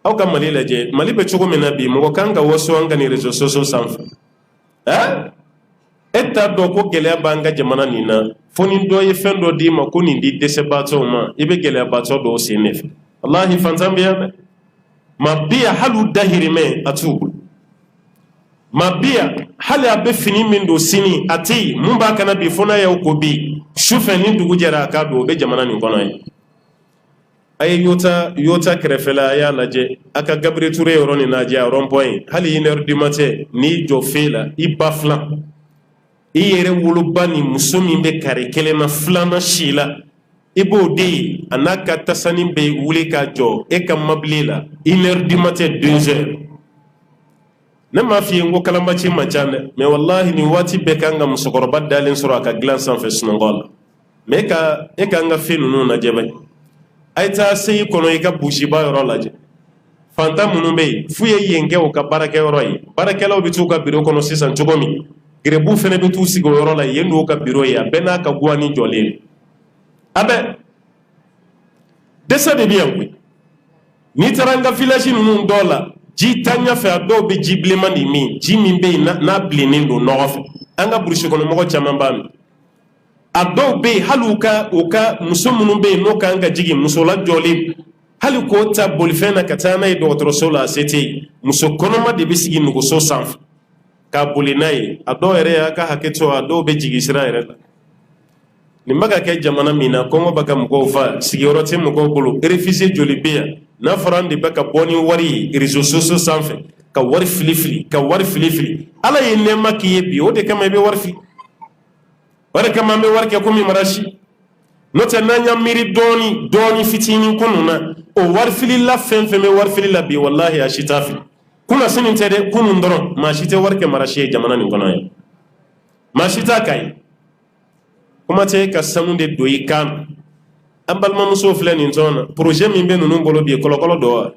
aw ka Mali lajɛ Mali bɛ cogo min na bi mɔgɔ kan ka waso an ka nin réseaux sociaux sanfɛ e t'a dɔn ko gɛlɛya b'an ka jamana nin na fo ni dɔ ye fɛn dɔ d'i ma ko nin di dɛsɛbaatɔw ma i bɛ gɛlɛyabaatɔ dɔw sen ne fɛ wallahi fantan bɛ yan dɛ maa bi yan hali u dahirimɛ a t'u bolo maa bi yan hali a bɛ fini min don sini a tɛ yen mun b'a kana bi fo n'a y'o ko bi sufɛ ni dugu jɛra a k'a don o bɛ jamana nin kɔnɔ ye a ye yota kɛrɛfɛla a y'a lajɛ a ka Gabiri Ture yɔrɔ nin lajɛ a rond-point hali 1 heure du matin n'i jɔ fee la i ba filan i yɛrɛ woloba ni muso min bɛ kare kelen na filanan si la i b'o de ye a n'a ka tasani bɛ wuli ka jɔ e ka mabili la 1 heure du matin 2 heures ne m'a f'i ye n ko kalanbaaci man ca dɛ mais wallahi nin waati bɛɛ kan ka musokɔrɔba dalen sɔrɔ a ka dilan sanfɛ sunɔgɔ la mais e ka n ka fɛn ninnu lajɛ bɛ a ye taa se i kɔnɔ i ka busiba yɔrɔ lajɛ fantan minnu bɛ yen f'u ye yen kɛ u ka baarakɛyɔrɔ ye baarakɛlaw bɛ t'u ka biro kɔnɔ sisan cogo min gerebu fɛnɛ bɛ t'u sigi o yɔrɔ la yen n'u ka biro ye a bɛɛ n'a ka guwani jɔlen a bɛ dɛsɛ de bɛ yan koyi n'i taara n ka village ninnu dɔw la ji taa ɲɛfɛ a dɔw bɛ ji bilenman de min ji min bɛ yen n'a bilennen don nɔgɔ fɛ an ka burusi kɔnɔ mɔgɔ caman b'a min a dɔw bɛ yen hali u ka muso minnu bɛ yen n'o kan ka jigin muso lajɔlen hali k'o ta bolifɛn na ka taa n'a ye dɔgɔtɔrɔso la a se tɛ yen muso kɔnɔma de bɛ sigi nɛgɛso sanfɛ k'a boli n'a ye a dɔw yɛrɛ y'a ka hakɛ to a dɔw bɛ jigin sira yɛrɛ la nin bɛ ka kɛ jamana min na kɔngɔ bɛ ka mɔgɔw fa sigiyɔrɔ tɛ mɔgɔw bolo réfugié joli bɛ yan n'a fɔra an de bɛ ka bɔ ni wari ye réseaux sociaux sanfɛ ka wari filifili ala ye nɛɛma k'i ye bi o de kama i bɛ wari fili o de kama an bɛ wari kɛ komi marasi n'o tɛ n'an y'an miiri dɔɔni fitinin kunun na o wari filila fɛn fɛn bɛ wari fili la bi wallahi a si t'a fili kuna sini tɛ dɛ kunun dɔrɔn maa si tɛ wari kɛ marasi ye jamana nin kɔnɔ ye maa si t'a ka ye kuma tɛ ka sanu de don i kan an balimamusow filɛ nin tɔn na projet min bɛ ninnu bolo bi kɔlɔkɔlɔ dɔ wa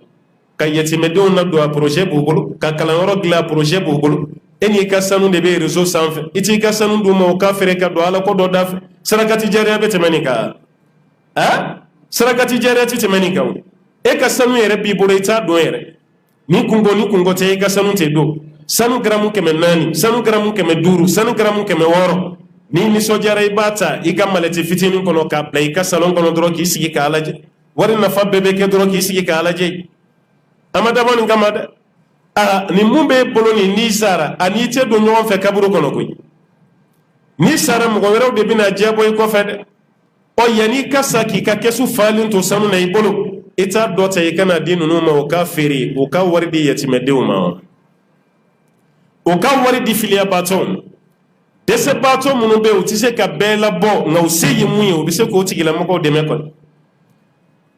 ka yatimɛdenw ladon a projet b'u bolo ka kalanyɔrɔ dilan a projet b'u bolo e n'i ka sanu de bɛ réseau sanfɛ i t'i ka sanu d'u ma o k'a feere ka don ala ko dɔ da fɛ sarakati jariya bɛ tɛmɛ nin kan sarakati jariya tɛ tɛmɛ nin kan e ka sanu yɛrɛ b'i bolo i t'a dɔn yɛrɛ ni kunko tɛ i ka sanu tɛ don sanu garamu 400 sanu garamu 500 sanu garamu 600 ni nisɔndiyara i b'a ta i ka malɛti fitinin kɔnɔ k'a bila i ka salon kɔnɔ dɔrɔn k'i sigi k'a lajɛ wari nafa bɛɛ bɛ kɛ dɔrɔn k'i sigi k'a lajɛ a ma dabɔ nin kama dɛ ni mun b'e bolo ni sara ani tɛ don ɲɔgɔn fɛ kaburu kɔnɔ koyi ni sara mɔgɔ wɛrɛw de bɛna diɲɛ bɔ i kɔfɛ dɛ yanni ka sa k'i ka kɛsu falen to sanu na i bolo i t'a dɔ ta i kana di ninnu ma o ka feere o ka wari di yatimɛdenw ma o ka wari di filiyabaatɔw dɛsɛbaatɔ minnu bɛ yen u tɛ se ka bɛɛ labɔ nka u se ye mun ye u bɛ se k'o tigilamɔgɔw dɛmɛ kɔni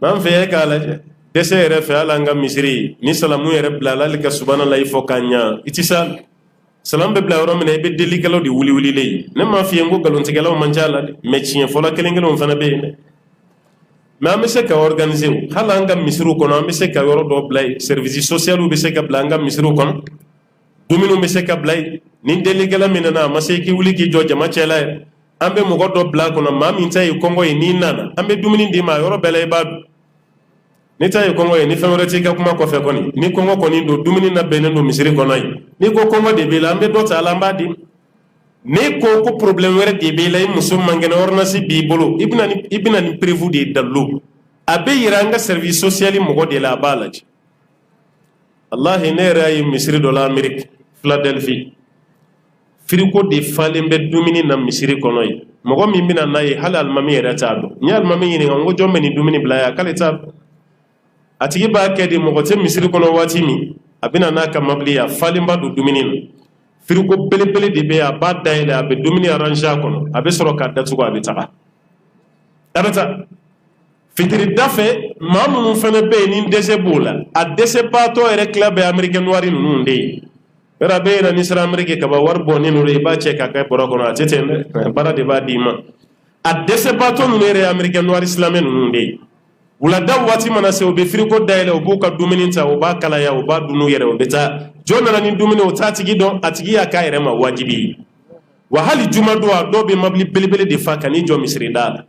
n'an fɛ k'a lajɛ dɛsɛ yɛrɛ fɛ hali an ka misiri ni salamu yɛrɛ bilala hali ka subhanala i fɔ k'a ɲa i tɛ sa salamu bɛ bila yɔrɔ min na i bɛ delikɛlaw de wuli ye ne m'a f'i ye n ko nkalontigɛlaw man ca la dɛ mɛ tiɲɛ fɔla kelen kelenw fana bɛ yen dɛ mɛ an bɛ se ka organiser hali an ka misiriw kɔnɔ an bɛ se ka yɔrɔ dɔ bila yen service socialiw bɛ se ka bila an ka misiriw kɔnɔ dumuniw bɛ se ka bila yen ni delikɛla min nana a ma se k'i wuli k'i jɔ jama cɛla yɛrɛ an bɛ mɔgɔ dɔ bila a kɔnɔ maa min ta ye kɔngɔ ye n'i nana an bɛ dumuni d'i ma yɔrɔ bɛɛ la i b'a dun ni ta ye kɔngɔ ye ni fɛn wɛrɛ t'i ka kuma kɔfɛ kɔni ni kɔngɔ kɔni don dumuni na bɛnnen don misiri kɔnɔ ye ni ko kɔngɔ de b'i la an bɛ dɔ ta a la an b'a di ni ko problème wɛrɛ de b'i la i muso man kɛnɛ ordonnance b'i bolo i bɛna ni prévu de dallo a bɛ yira an ka service social mɔgɔ de la a b'a lajɛ wallahi ne yɛrɛ ye misiri dɔ la Amérique Philadelphie firiko de falen bɛ dumuni na misiri kɔnɔ ye mɔgɔ min bɛna n'a ye hali alimami yɛrɛ t'a dɔn n ye alimami ɲininka n ko jɔn bɛ nin dumuni bila yan k'ale t'a dɔn a tigi b'a kɛ de mɔgɔ tɛ misiri kɔnɔ waati min a bɛna n'a ka mabili a falenba don dumuni na firiko belebele de bɛ yen a b'a dayɛlɛ a bɛ dumuni arrange a kɔnɔ a bɛ sɔrɔ k'a datugu a bɛ taga a bɛ taa fitiri da fɛ maa minnu fana bɛ yen ni dɛsɛ b'o la a dɛsɛbaatɔ yɛrɛ tila bɛ Américain noir ninnu de ye yɔrɔ a bɛ yɛrɛ n'i sera Amérique ka ban wari bɔnnen don i b'a cɛ k'a kɛ bɔrɔ kɔnɔ a tɛ ten dɛ baara de b'a d'i ma a dɛsɛbaatɔ ninnu yɛrɛ ye Américain noir silamɛ ninnu de ye wulada waati mana se u bɛ firiko dayɛlɛ u b'u ka dumuni ta u b'a kalaya u b'a dun n'u yɛrɛ u bɛ taa jɔn nana ni dumuni o t'a tigi dɔn a tigi y'a k'a yɛrɛ ma wajibi ye wa hali juma don a dɔw bɛ mabili belebele de fa ka n'i jɔ misiri da la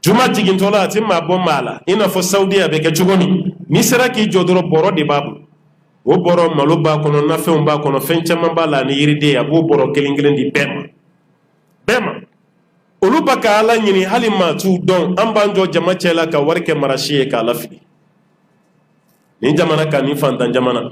juma jigintɔ la a tɛ maa bɔ maa la i n'a fɔ Saudi a bɛ kɛ cogo min n'i sera k'i jɔ dɔrɔn bɔrɔ de b'a bolo o bɔrɔ malo b'a kɔnɔ nafɛnw b'a kɔnɔ fɛn caman b'a la ani yiriden a b'o bɔrɔ kelen kelen di bɛɛ ma olu ba ka Ala ɲini hali maa t'u dɔn an b'an jɔ jama cɛla ka wari kɛ marasi ye k'a lafili nin jamana kan ni fantan jamana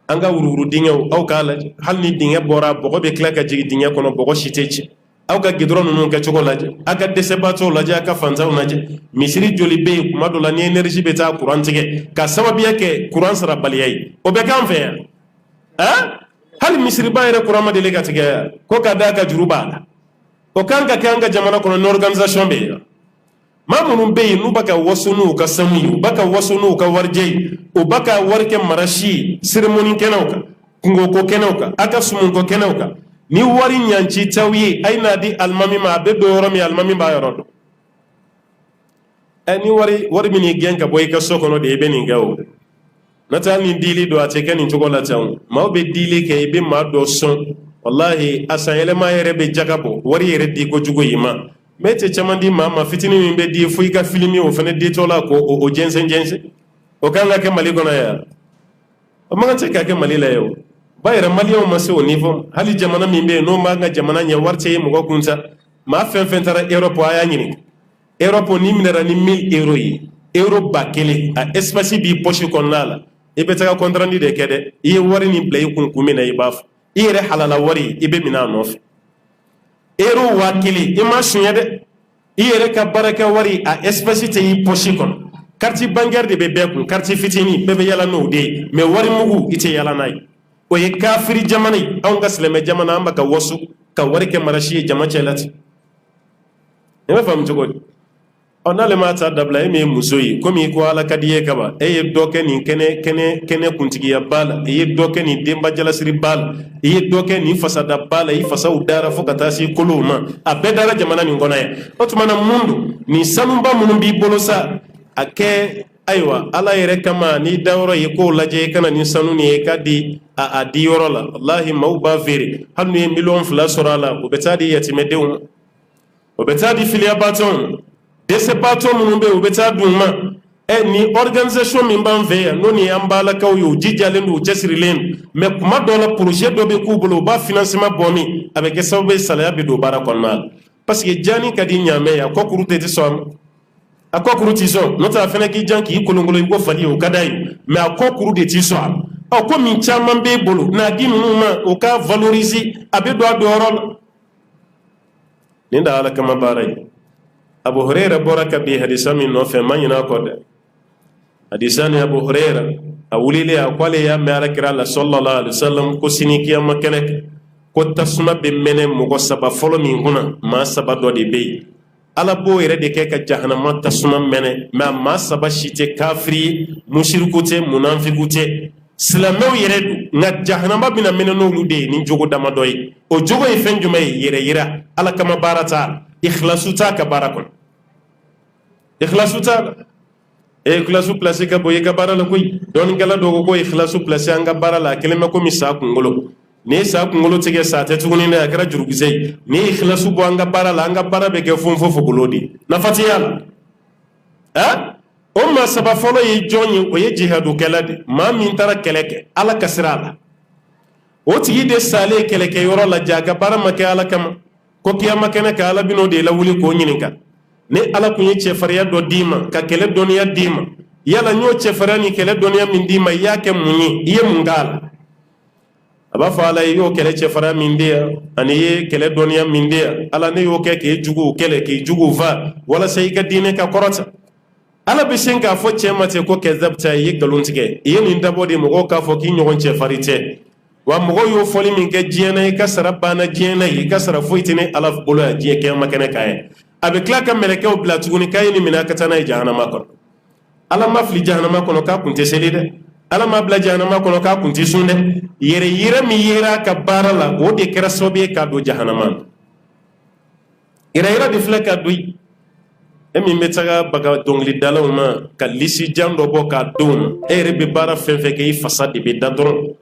an ka wururu dingɛw aw k'a lajɛ hali ni dingɛ bɔra bɔgɔ bɛ tila ka jigin dingɛ kɔnɔ bɔgɔ si tɛ ci aw ka gidɔrɔn ninnu kɛcogo lajɛ aw ka dɛsɛbaatɔw lajɛ aw ka fantanw lajɛ misiri joli bɛ yen kuma dɔ la ni énergie bɛ taa courant tigɛ ka sababuya kɛ courant sarabaliya ye o bɛ k'an fɛ yan hali misiriba yɛrɛ courant ma deli ka tigɛ yan ko ka d'a ka juru b'a la o kan ka kɛ an ka jamana kɔnɔ ni organisation bɛ yen maa minnu bɛ yen n'u bɛ ka waso n'u ka sanu ye u bɛ ka waso n'u ka warijɛ ye u bɛ ka wari kɛ marasi ye cérémonie kɛnɛw kan kungoko kɛnɛw kan a ka sumunko kɛnɛw kan ni wari ɲanci t'aw ye a ye n'a di alimami ma a bɛ don yɔrɔ min alimami b'a yɔrɔ dɔn ni wari min y'i gɛn ka bɔ i ka so kɔnɔ de i bɛ nin kɛ o n'o tɛ hali ni dili don a tɛ kɛ nin cogo la ten o maaw bɛ dili kɛ i bɛ maa dɔ sɔn wallahi a san yɛlɛma yɛrɛ bɛ jaga bɔ wari yɛrɛ di kojugu i ma mɛ e tɛ caman di maa ma fitinin min bɛ di fo i ka filimi o fana ditɔ la ko o jɛnsɛn o kan ka kɛ Mali kɔnɔ yan o man kan tɛ ka kɛ Mali la yan o ba yɛrɛ maliyɛnw ma se o niveau hali jamana min bɛ yen n'o b'an ka jamana ɲɛ wari tɛ ye mɔgɔ kun sa maa fɛn fɛn taara Europe a y'a ɲininka Europe n'i minɛra ni 1000 euros ye euro 1000 a espace b'i poche kɔnɔna la i bɛ taga compte rendu de kɛ dɛ i ye wari nin bila i kun min na i b'a fɔ i yɛrɛ halala wari i bɛ minɛ a nɔfɛ euro 1000 i ma suɲɛ dɛ i yɛrɛ ka baarakɛ wari a espace tɛ i poche kɔnɔ carte bancaire de bɛ bɛɛ kun carte fitinin bɛɛ bɛ yala n'o de ye mais wari mugu i tɛ yala n'a ye o ye kafiri jamana ye anw ka silamɛ jamana an bɛ ka waso ka wari kɛ marasi ye jama cɛla ten i b'a faamu cogo di n'ale ma ta dabila e min ye muso ye komi i ko Ala ka di ye kaban e ye dɔ kɛ nin kɛnɛ kuntigiya ba la i ye dɔ kɛ nin denba jalasiri ba la i ye dɔ kɛ nin fasada ba la i fasaw dara fo ka taa se kolow ma a bɛɛ dara jamana nin kɔnɔ yan o tuma na mun don nin sanuba minnu b'i bolo sa a kɛ ayiwa Ala yɛrɛ kama n'i da yɔrɔ ye k'o lajɛ i kana nin sanu nin ye i ka di a di yɔrɔ la wallahi maaw b'a feere hali n'u ye 2,000,000 sɔrɔ a la o bɛ taa di yatimɛdenw ma o bɛ taa di filiyabaatɔw ma dɛsɛbaatɔ minnu bɛ yen u bɛ taa d'u ma ni organisation min b'an fɛ yan n'o ni an balakaw ye u jijalen don u cɛsirilen don mais kuma dɔw la projet dɔ bɛ k'u bolo u b'a financement bɔ min a bɛ kɛ sababu ye salaya bɛ don baara kɔnɔna la parce que jaani ka di ɲaamɛ ye a kɔkuru tɛ sɔn a ma a kɔkuru tɛ sɔn n'o tɛ a fana k'i jan k'i kolonkolon i ko fali o ka d'a ye mais a kɔkuru de tɛ sɔn a ma ko min caman b'e bolo n'a di ninnu ma o ka valoriser a bɛ don a donyɔrɔ la nin da ala kama baara ye Abu Huraira bɔra ka bi hadisa min nɔfɛ ma ɲinɛ a kɔ dɛ hadisa ni Abu Huraira a wulilen a ko ale y'a mɛn alakira la sallallahu alaihi wasallam ko sini kiyama kɛnɛ ko tasuma bɛ mɛnɛ mɔgɔ saba fɔlɔ min kunna maa saba dɔ de bɛ yen ala b'o yɛrɛ de kɛ ka jahanama tasuma mɛnɛ mɛ a maa saba si tɛ kafiri ye musiriku tɛ munafiku tɛ silamɛw yɛrɛ don nka jahanama bɛna mɛnɛ n'olu de ye ni jogo damadɔ ye o jogo ye fɛn jumɛn ye yɛrɛ yira ala kama baara t'a la ikhlasu t'a ka baara kɔnɔ ikhlasu t'a la ikhlasu place ka bon i ka baara la koyi dɔɔninkɛla dɔw ko ikhlasu place an ka baara la a kelen bɛ komi sa kunkolo ni ye sa kunkolo tigɛ sa tɛ tuguni dɛ a kɛra jurukisɛ ye ni ye ikhlasu bɔ an ka baara la an ka baara bɛ kɛ fonfogolo de nafa tɛ y'a la o maa saba fɔlɔ ye jɔn ye o ye jihadukɛla de maa min taara kɛlɛ kɛ ala ka sira la o tigi de salen kɛlɛkɛyɔrɔ la ja a ka baara ma kɛ ala kama ko kiyama kɛnɛ ka ala bɛn'o de lawuli k'o ɲininka ni ala kun ye cɛfarinya dɔ d'i ma ka kɛlɛ dɔnniya d'i ma yala n y'o cɛfarinya ni kɛlɛ dɔnniya min d'i ma i y'a kɛ mun ye i ye mun k'a la a b'a fɔ ala i y'o kɛlɛ cɛfarinya min di yan ani i ye kɛlɛ dɔnniya min di yan ala ne y'o kɛ k'e juguw kɛlɛ k'i juguw fa walasa i ka diinɛ ka kɔrɔta ala bɛ sin k'a fɔ cɛ ma ten ko kɛzabta i ye nkalon tigɛ i ye nin dabɔ de mɔgɔw k'a fɔ k'i ɲɔgɔn cɛfarin tɛ wa mɔgɔw y'o fɔli min kɛ diɲɛ na i ka sara banna diɲɛ na i ka sara foyi tɛ ne ala bolo yan diɲɛ kɛyama kɛnɛ kan ye a bɛ tila ka mɛlɛkɛw bila tuguni k'a ye nin minɛ a ka taa n'a ye jahanama kɔnɔ ala ma fili jahanama kɔnɔ k'a kun tɛ seli dɛ ala ma bila jahanama kɔnɔ k'a kun tɛ sun dɛ yɛrɛ yira min yera a ka baara la o de kɛra sababu ye k'a don jahanama yɛrɛ yira de filɛ ka don yen e min bɛ taga baga dɔnkilidalaw ma ka lisi jan dɔ bɔ k'a denw ma e yɛrɛ bɛ baara fɛn fɛn kɛ i fasa de bɛ da dɔrɔn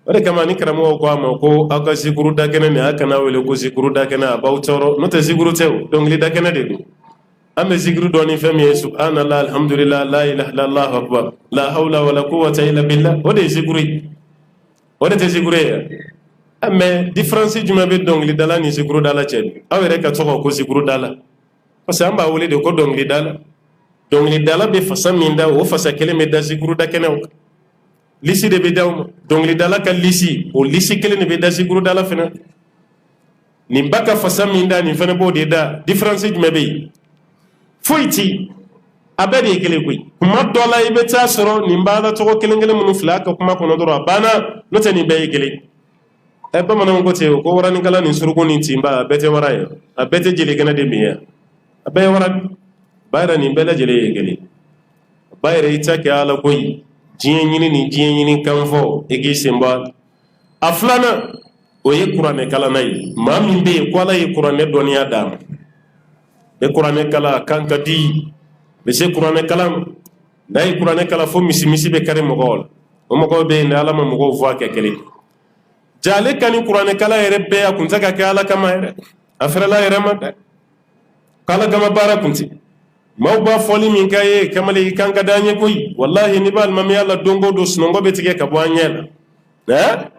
o de kama ni karamɔgɔw ko a ma ko aw ka zikuru dakɛnɛ nin a kana wele ko zikuru dakɛnɛ a b'aw tɔɔrɔ n'o tɛ zikuru tɛ o dɔnkili dakɛnɛ de don an bɛ zikuru dɔn ni fɛn min ye subhanallah alhamdulillah la ilaha illallah allahu akbar la hawla wala quwwata illa billah o de ye zikuru ye o de tɛ zikuru ye yan mɛ différence jumɛn bɛ dɔnkilidala ni zikurudala cɛ aw yɛrɛ ka tɔgɔ ko zikurudala parce que an b'a wele de ko dɔnkilidala dɔnkilidala bɛ fasa min da o fasa kelen bɛ da zikuruda kɛnɛw kan lisi de bɛ d'aw ma dɔnkilidala ka lisi o lisi kelen de bɛ da zikurudala fana nin ba ka fasa min da nin fana b'o de da différence jumɛn bɛ yen foyi ti a bɛɛ de ye kelen koyi kuma dɔ la i bɛ taa sɔrɔ nin b'a la tɔgɔ kelen kelen minnu filɛ a ka kuma kɔnɔ dɔrɔn a banna n'o tɛ nin bɛɛ ye kelen bamananw ko ten ko waranikala ni suruku ni tinba a bɛɛ tɛ wara ye a bɛɛ tɛ jelikɛnɛ de min ye a bɛɛ ye wara ba yɛrɛ nin bɛɛ lajɛlen ye kelen ba yɛrɛ i ta kɛ ala koyi diɲɛ ɲini ni diɲɛ ɲini kan fɔ i k'i sen bɔ a la a filanan o ye kuranɛ kalanna ye maa min bɛ yen ko ala ye kuranɛ dɔnniya d'a ma e kuranɛ kala a kan ka di bɛ se kuranɛ kalan ma n'a ye kuranɛ kala fo misi misi bɛ kari mɔgɔw la o mɔgɔw bɛ yen ni ala ma mɔgɔw fɔ a kɛ kelen jale ka ni kuranɛ kala yɛrɛ bɛɛ a kun tɛ ka kɛ ala kama yɛrɛ a fɛrɛla yɛrɛ ma dɛ k'ala kama baara kun tɛ maaw b'a fɔli min k'a ye kamalen i kan ka d'an ye koyi walahi ni b'a alimamiya la don o don sunɔgɔ bɛ tigɛ ka bɔ an ɲɛ la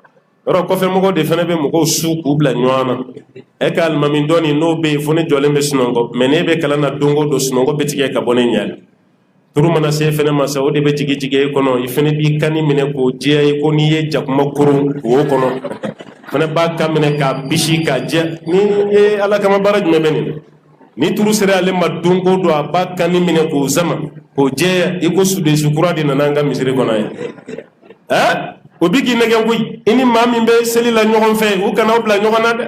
yɔrɔ kɔfɛ mɔgɔw de fana bɛ mɔgɔw su k'u bila ɲɔgɔn na e ka alimami dɔɔni n'o bɛ yen fo ne jɔlen bɛ sunɔgɔ mɛ n'e bɛ kalan na don o don sunɔgɔ bɛ tigɛ ka bɔ ne ɲɛ la turu mana se fɛnɛ ma sa o de bɛ jigi jigi e kɔnɔ i fɛnɛ b'i kanni minɛ k'o jɛya i ko n'i ye jakuma koron wo kɔnɔ fɛnɛ b'a kan minɛ k'a bisi k'a jɛ ni ala kama baara jumɛn bɛ nin ni turu sera ale ma don o don a b'a kanni minɛ k'o zama k'o jɛya i ko sudesi kura de nana an ka misiri kɔnɔ ye o bi k'i nɛgɛ koyi i ni maa min bɛ seli la ɲɔgɔn fɛ u kana aw bila ɲɔgɔn na dɛ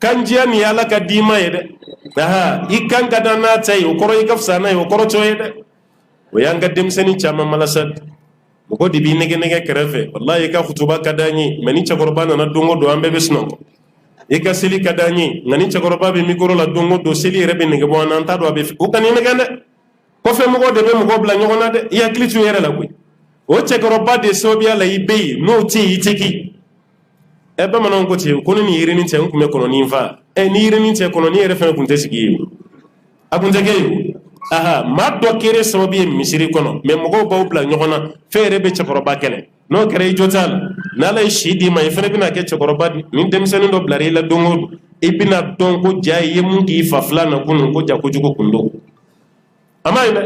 kanjiya nin ye ala ka d'i ma ye dɛ i kan ka da n'a ta ye o kɔrɔ i ka fisa n'a ye o kɔrɔ cɔ ye dɛ o y'an ka denmisɛnnin caman malasa mɔgɔ de b'i nɛgɛ nɛgɛ kɛrɛfɛ walahi i ka kutuba ka d'an ye mɛ ni cɛkɔrɔba nana don o don an bɛɛ bɛ sunɔgɔ i ka seli ka d'an ye nka ni cɛkɔrɔba bɛ mikoro la don o don seli yɛrɛ bɛ nɛgɛ bɔ an na an t'a dɔn a bɛ o kan'i nɛgɛ dɛ kɔfɛ mɔgɔw de bɛ mɔgɔw bila ɲɔgɔn na dɛ i hakili to i yɛrɛ la koyi o cɛkɔrɔba de sababuya la i bɛ yen n'o tɛ yen i tɛ ki bamananw ko ten ko ni nin yirinin tɛ n tun bɛ kɔnɔnin fa ni yirinin tɛ kɔnɔnin yɛrɛ fana tun tɛ sigi yen a tun tɛ kɛ yen maa dɔ kɛra sababu ye misiri kɔnɔ mɛ mɔgɔw b'aw bila ɲɔgɔn na fɛn yɛrɛ bɛ cɛkɔrɔba kɛlɛ n'o kɛra i jɔ t'a la n'ala ye si d'i ma i fana bɛna kɛ cɛkɔrɔba di ni denmisɛnnin dɔ bilara i la don o don i bɛna dɔn ko ja i ye mun k'i fa filan na kunun ko ja kojugu kun don a ma ɲi dɛ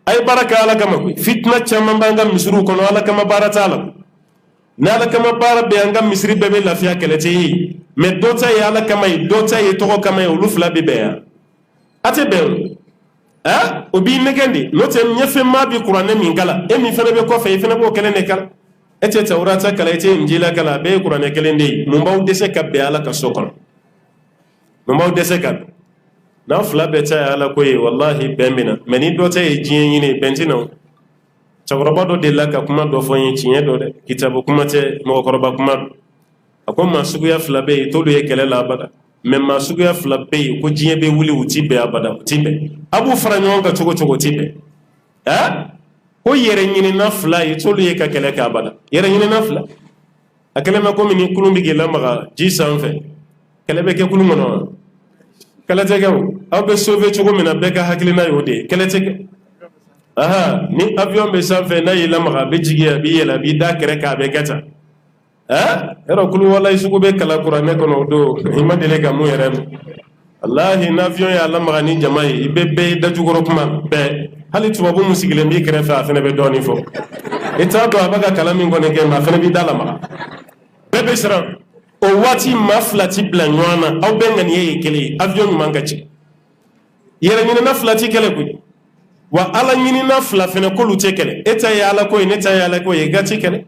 a ye baara kɛ ala kama koyi fitina caman b'an ka misiriw kɔnɔ ala kama baara t'a la n'ala kama bara be anga misri bebe lafiya kelete yi mais dota ya ala kama yi dota ye to kama yi olu fla bebe ya ate be obi negendi note nyefe ma bi qur'an min kala e mi fana be ko fe fana bo kele ne kala ete tawrata kala ete injila kala be qur'an kele ndi mo baw dese kabbe ala ka sokon mo baw dese kabbe na fla be ta ala ko yi wallahi bembina meni dota ye jiyen ni bentina cakoroba do de la ka kuma do fo yin tiɲɛ do de kitabu kuma tɛ mɔgɔkɔrɔba kuma do a ko maa suguya fila bɛ yen t'olu ye kɛlɛ la abada mais maa suguya fila bɛ yen ko diɲɛ bɛ wuli u ti bɛn abada u ti bɛn a b'u fara ɲɔgɔn kan cogo cogo u ti bɛn ko yɛrɛ ɲinina fila ye t'olu ye ka kɛlɛ kɛ abada yɛrɛ ɲinina fila a kɛlɛ bɛ komi ni kulun bɛ k'i lamaga ji sanfɛ kɛlɛ bɛ kɛ kulun kɔnɔ wa kɛlɛ tɛ kɛ o aw bɛ sauver cogo min na bɛɛ ka hakilina ye o de ye kɛlɛ tɛ kɛ ni avion be sanfɛ n'a y'i lamaga a bɛ jigi a b'i yɛlɛ a b'i da kɛrɛ kan a bɛ kɛ tan yɔrɔ kulu walayi sugu bɛ kala kuranɛ kɔnɔ o don i ma deli ka mun yɛrɛ mɛn walahi ni avion y'a lamaga ni jama ye i bɛ bɛɛ da jukɔrɔ kuma bɛɛ hali tubabu mun sigilen b'i kɛrɛfɛ a fana bɛ dɔɔnin fɔ i t'a dɔn a bɛ ka kalan min kɔni kɛ mais a fana b'i da lamaga bɛɛ bɛ siran o waati maa fila ti bila ɲɔgɔn na aw bɛɛ ŋaniya ye kelen ye avion ɲuman ka ci yɛrɛ ɲinina fila ti kɛlɛ koyi wa ala ɲinina fila fɛnɛ k'olu tɛ kɛlɛ e ta ye ala ko ye ne ta ye ala ko ye ga ti kɛlɛ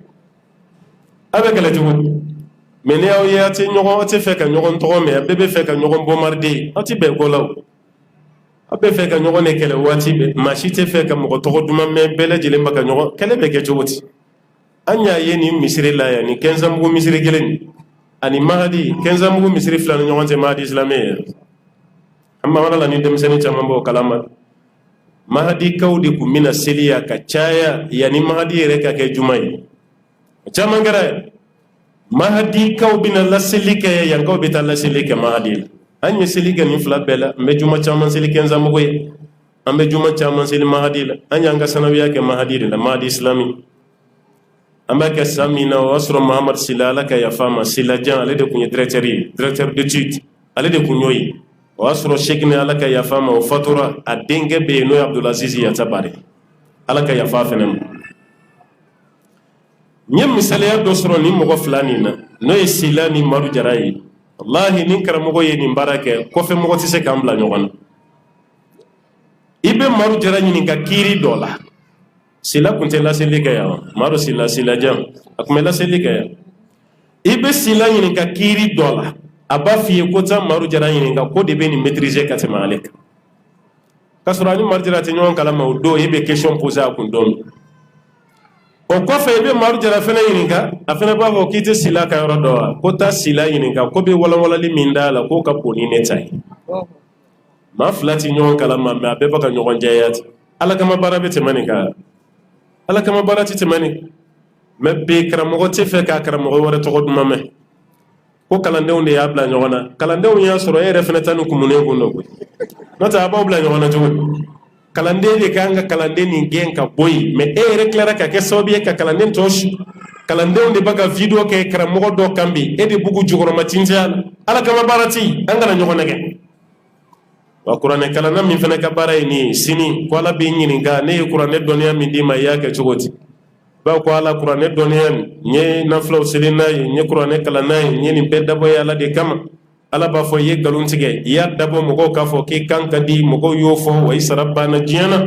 a bɛ kɛlɛ cogo di mais ni aw ye a tɛ fɛ ka ɲɔgɔn tɔgɔ mɛn a bɛɛ bɛ fɛ ka ɲɔgɔn bɔmariden ye aw ti bɛn ko la o aw bɛ fɛ ka ɲɔgɔn de kɛlɛ waati bɛɛ maa si tɛ fɛ ka mɔgɔ tɔgɔ duman mɛn bɛɛ lajɛlen ba ka ɲɔgɔn kɛlɛ bɛ kɛ cogo di an y'a ye nin misiri la yan nin kɛnsanbugu misiri kelen nin ani mahadi kɛnsanbugu misiri fila ni ɲɔgɔn cɛ mahadi silamɛ ye an bamanan la ni denmisɛnnin caman b'o kalama mahadi kaw de kun bɛna seliya ka caya yanni mahadi yɛrɛ ka kɛ juma ye caman kɛra mahadi kaw bɛna laseli kɛ yankaw bɛ taa laseli kɛ mahadi la an ye seli kɛ nin fila bɛɛ la an bɛ juma caman seli kɛnsanbugu ye an bɛ juma caman seli mahadi la an y'an ka sanawiya kɛ mahadi de la mahadi islami an b'a kɛ san min na o y'a sɔrɔ mahamadu sila ala ka yafa ma silajan ale de kun ye directeur ye directeur d'étude ale de kun y'o ye o y'a sɔrɔ sekini ala ka yafa ma o fatura a denkɛ bɛ yen n'o ye abdulaziz yatabari ala ka yafa fɛnɛ ma n ye misaliya dɔ sɔrɔ nin mɔgɔ fila nin na n'o ye sila ni maru jara ye wallahi ni karamɔgɔ ye nin baara kɛ kɔfɛ mɔgɔ tɛ se k'an bila ɲɔgɔn na i bɛ maru jara ɲininka kiiri dɔ la sila kun tɛ laseli kɛ yan maru silajan a kun bɛ laseli kɛ yan i bɛ sila ɲininka kiiri dɔ la a b'a f'i ye ko taa maru jara ɲininka ko de bɛ nin maîtriser ka tɛmɛ ale kan k'a sɔrɔ a ni maru jara tɛ ɲɔgɔn kalama o don e bɛ question poser a kun don min o kɔfɛ i bɛ maru jara fɛnɛ ɲininka a fɛnɛ b'a fɔ k'i tɛ sila ka yɔrɔ dɔn wa ko taa sila ɲininka ko bɛ walawalali min d'a la k'o ka bon ni ne ta ye maa fila tɛ ɲɔgɔn kalama mais a bɛɛ bɛ ka ɲɔgɔn jɛya ten ala kama baara bɛ tɛmɛ nin kan ala kama baara tɛ tɛmɛ nin kan mais bi karamɔgɔ tɛ fɛ k'a karamɔgɔ wɛrɛ tɔgɔ duman mɛn ko kalandenw de y'a bila ɲɔgɔn na kalandenw y'a sɔrɔ e yɛrɛ fɛnɛ ta ni kumunen kun don koyi n'o tɛ a b'aw bila ɲɔgɔn na cogo di kalanden de kan ka kalanden nin gɛn ka bɔ yen mais e yɛrɛ tilara ka kɛ sababu ye ka kalanden tɔ su kalandenw de b'a ka video kɛ karamɔgɔ dɔ kan bi e de bugu jukɔrɔma tintin a la ala kama baara tɛ yen an kana ɲɔgɔn nɛgɛ wa kuranɛ kalanna min fɛnɛ ka baara ye nin ye sini ko ala b'i ɲininka ne ye kuranɛ dɔnniya min d'i ma i y'a kɛ cogo di bawo ko ala kuranɛ dɔnniya nin n ye nafilaw seli n'a ye n ye kuranɛ kalan n'a ye n ye nin bɛɛ dabɔ ye ala de kama ala b'a fɔ i ye nkalon tigɛ i y'a dabɔ mɔgɔw k'a fɔ k'i kan ka di mɔgɔw y'o fɔ wa i sara banna diɲɛ na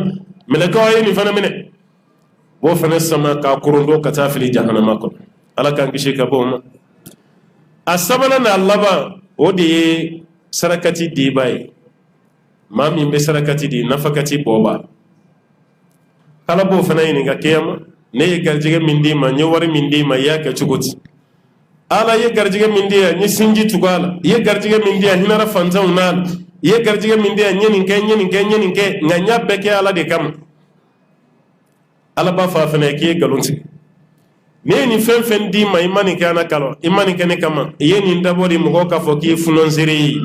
mɛlɛkɛw ye nin fana minɛ b'o fana sama k'a korondon ka taa fili jahanama kɔnɔ ala k'an kisi ka bɔ o ma a sabanan n'a laban o de ye sarakati diba ye maa min bɛ sarakati di nafakati bɔba ala b'o fana ɲininka kiyama ne ye garijɛgɛ min d'i ma n ye wari min d'i ma i y'a kɛ cogo di ala ye garijɛgɛ min di yan n ye sinji tugu a la i ye garijɛgɛ min di yan hinɛra fantanw n'a la i ye garijɛgɛ min di yan n ye nin kɛ n ye nin kɛ n ye nin kɛ nka n y'a bɛɛ kɛ ala de kama ala b'a fɔ a fana ye k'i ye nkalon tigɛ ne ye nin fɛn fɛn d'i ma i ma nin kɛ ana kala i ma nin kɛ ne kama i ye nin dabɔ de mɔgɔw k'a fɔ k'i ye funɔnseere ye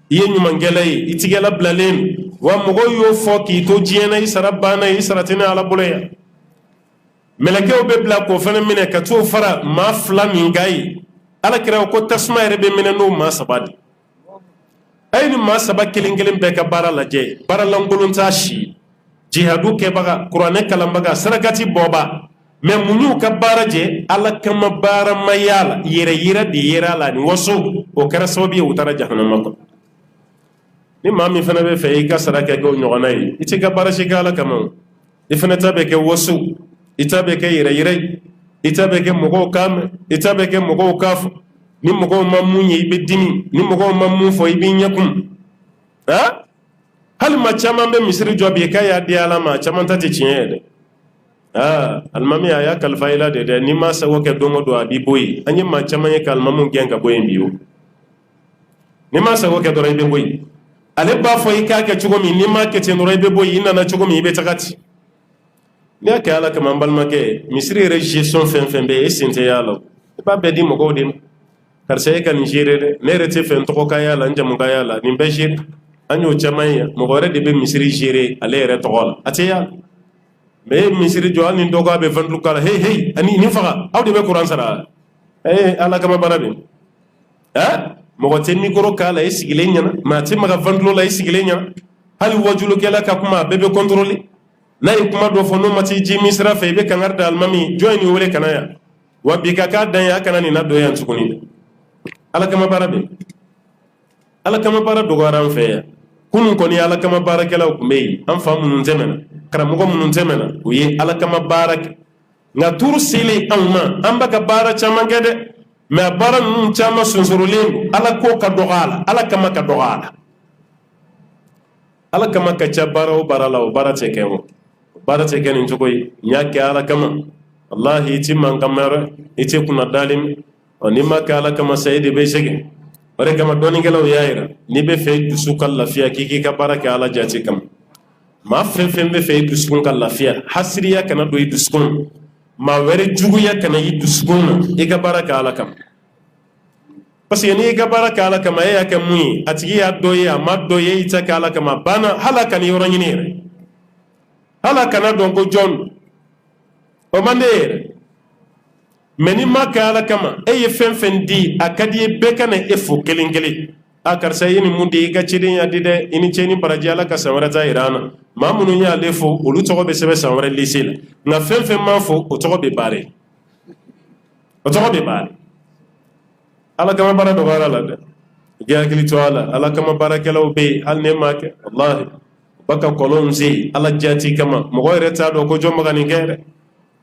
i ye ɲumankɛla ye i tigɛla bilalen wa mɔgɔw y'o fɔ k'i to diɲɛ na i sara banna i sara tɛ ne ala bolo yan mɛlɛkɛw bɛ bila k'o fana minɛ ka t'o fara maa fila min ka ye ala kira ko tasuma yɛrɛ bɛ minɛ n'o maa saba de a ye nin maa saba kelen kelen bɛɛ ka baara lajɛ baara lankolon t'a si jihadu kɛbaga kuranɛ kalanbaga sarakati bɔba mais munyu ka baraje ala kama bara mayala yira di yira la ni waso o kara sababi utara jahannama ko ni mami fana be fe ka saraka ko nyogona yi iti ka baraje kala kama ifana tabe ke waso itabe ke yira itabe ke mogo kam itabe ke mogo kaf ni mogo mamunyi ibe dimi ni mogo mamun fo ibe nyakum ha hal ma chama be misri jobi ka ya di ala ma chama tati chinyede almami aya kalfa ila de ni ma sa woke dongo do abi boy anyi ma chama ye kalmamu genga boy mbiyo ni ma sa woke do rebe boy ale ba fo ika ke chugo mi ni ma ke te no rebe boy ina na chugo mi be takati ni aka ala kama mbalma ke misri gestion fen be esinte yalo ba be di mo go dem karse ka nigeria ne rete fen to ko kayala njamu kayala ni be jir anyo chama ye mo gore de be misri jere ale re to wala atiya mais misiri jo ani doga be vandu kala hey ani ni faga awde be quran sara ala kama barabe mo ko tenni koro kala e sigile nyana ma te maga vandu la e sigile nyana hal wajulu kala ka kuma bebe contrôler nay kuma do fo no mati ji misra fe be kangarda almami joini wole kanaya wa bi ka dan ya kanani na do yan sukuni ala kama barabe ala kama bara dogaran fe kunun koni ala kama barakela kumbe an famu nun temena karamogo munun temena uye ala kama barak nga tur sili amma amba ka bara chama gede me bara nun chama sunsurulen ala ko ka dogala ala kama ka dogala ala kama ka chabara o barala o bara tekewo bara teken njokoy nyake ala kama wallahi timman kamara ite kuna dalim oni maka ala kama sayidi be shege bare kama doni gelaw yaira ni be fe dusukal lafiya kiki ka baraka ala jati kam ma fen be fe dusukun kal lafiya hasriya kana do dusukun ma were juguya kana yi dusukun e ka baraka ala kam parce que ni ka baraka ala kam ya kam mui atigi ya doye ma doye ita ka ala kam bana halaka ni yoro nyinire halaka na don ko jon o mande meni maka ala kama eye fen di akadi be kana efo kelen a karsa yini mundi ga cidin ya dide ini ceni baraji ala ka samara ta irana mamunu ya lefo olu togo be sebe samara lisila na fen ma fo o togo be bare ala kama bara do bara la de ya kili to ala kama barakela o be al ne make wallahi baka kolonzi ala jati kama mo reta do ko jomma ni gere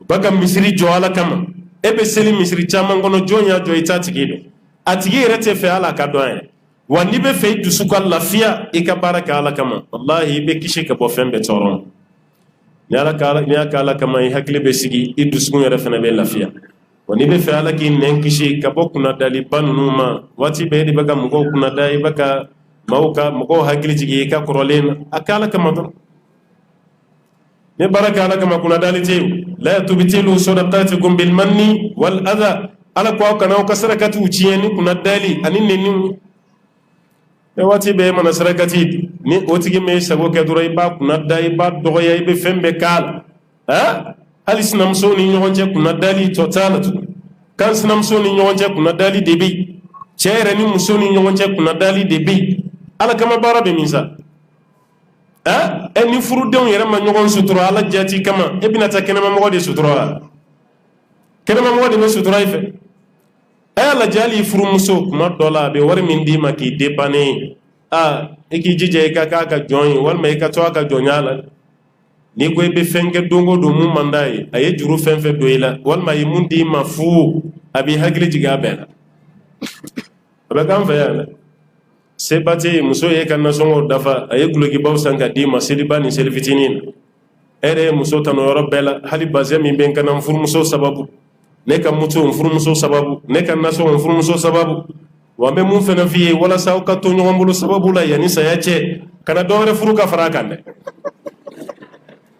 baka misri jo ala kama ebe seli misiri caman kono jonya jo ita tigido atigi rete fe ala ka doye wani be fe dusuka lafiya e ka baraka ala kama wallahi be kishi ka bo fembe toron ni aka ala kama i hakle be sigi i dusuku yere fena be lafiya wani be fe ala ki nen kishi ka bo kuna dali banunu ma wati be di baka mugo kuna dai baka mauka mugo hakli jigi ka korolen akala kama don ne baraka ala kama kuna dali tew la tubtilu sadaqatikum bil manni wal adha ala ko kana ko sarakati uciyeni kuna dali anin ne e wati be mana sarakati ni otigi me sabo ke durai ba kuna dai ba dogoya be fembe kala hal isnam so ni nyonje kuna dali totalatu kan sinam so ni nyonje kuna dali debi chere ni muso ni nyonje kuna dali debi ala kama barabe misa ni furu den yɛrɛ ma ɲɔgɔn sutura ala jati kama e bɛna taa kɛnɛma mɔgɔ de sutura wa kɛnɛma mɔgɔ de bɛ sutura i fɛ a y'a lajɛ hali furumuso kuma dɔ la a bɛ wari min d'i ma k'i dépanner e k'i jija i ka k'a ka jɔn ye walima i ka to a ka jɔnya la n'i ko i bɛ fɛn kɛ don o don mun man d'a ye a ye juru fɛn fɛn don i la walima a ye mun d'i ma fu a b'i hakili jigin a bɛɛ la a bɛ k'an fɛ yan dɛ sebate muso ye ka nasɔngɔ dafa a ye gulokibaw san ka d'i ma seliba ni seli fitinin na e yɛrɛ ye muso tanu yɔrɔ bɛɛ la hali bazɛn min bɛ n kana n furumuso sababu ne ka moto n furumuso sababu ne ka nasɔngɔ n furumuso sababu wa n bɛ mun fana f'i ye walasa aw ka to ɲɔgɔn bolo sababu la yanni saya cɛ kana dɔ wɛrɛ furu ka fara a kan dɛ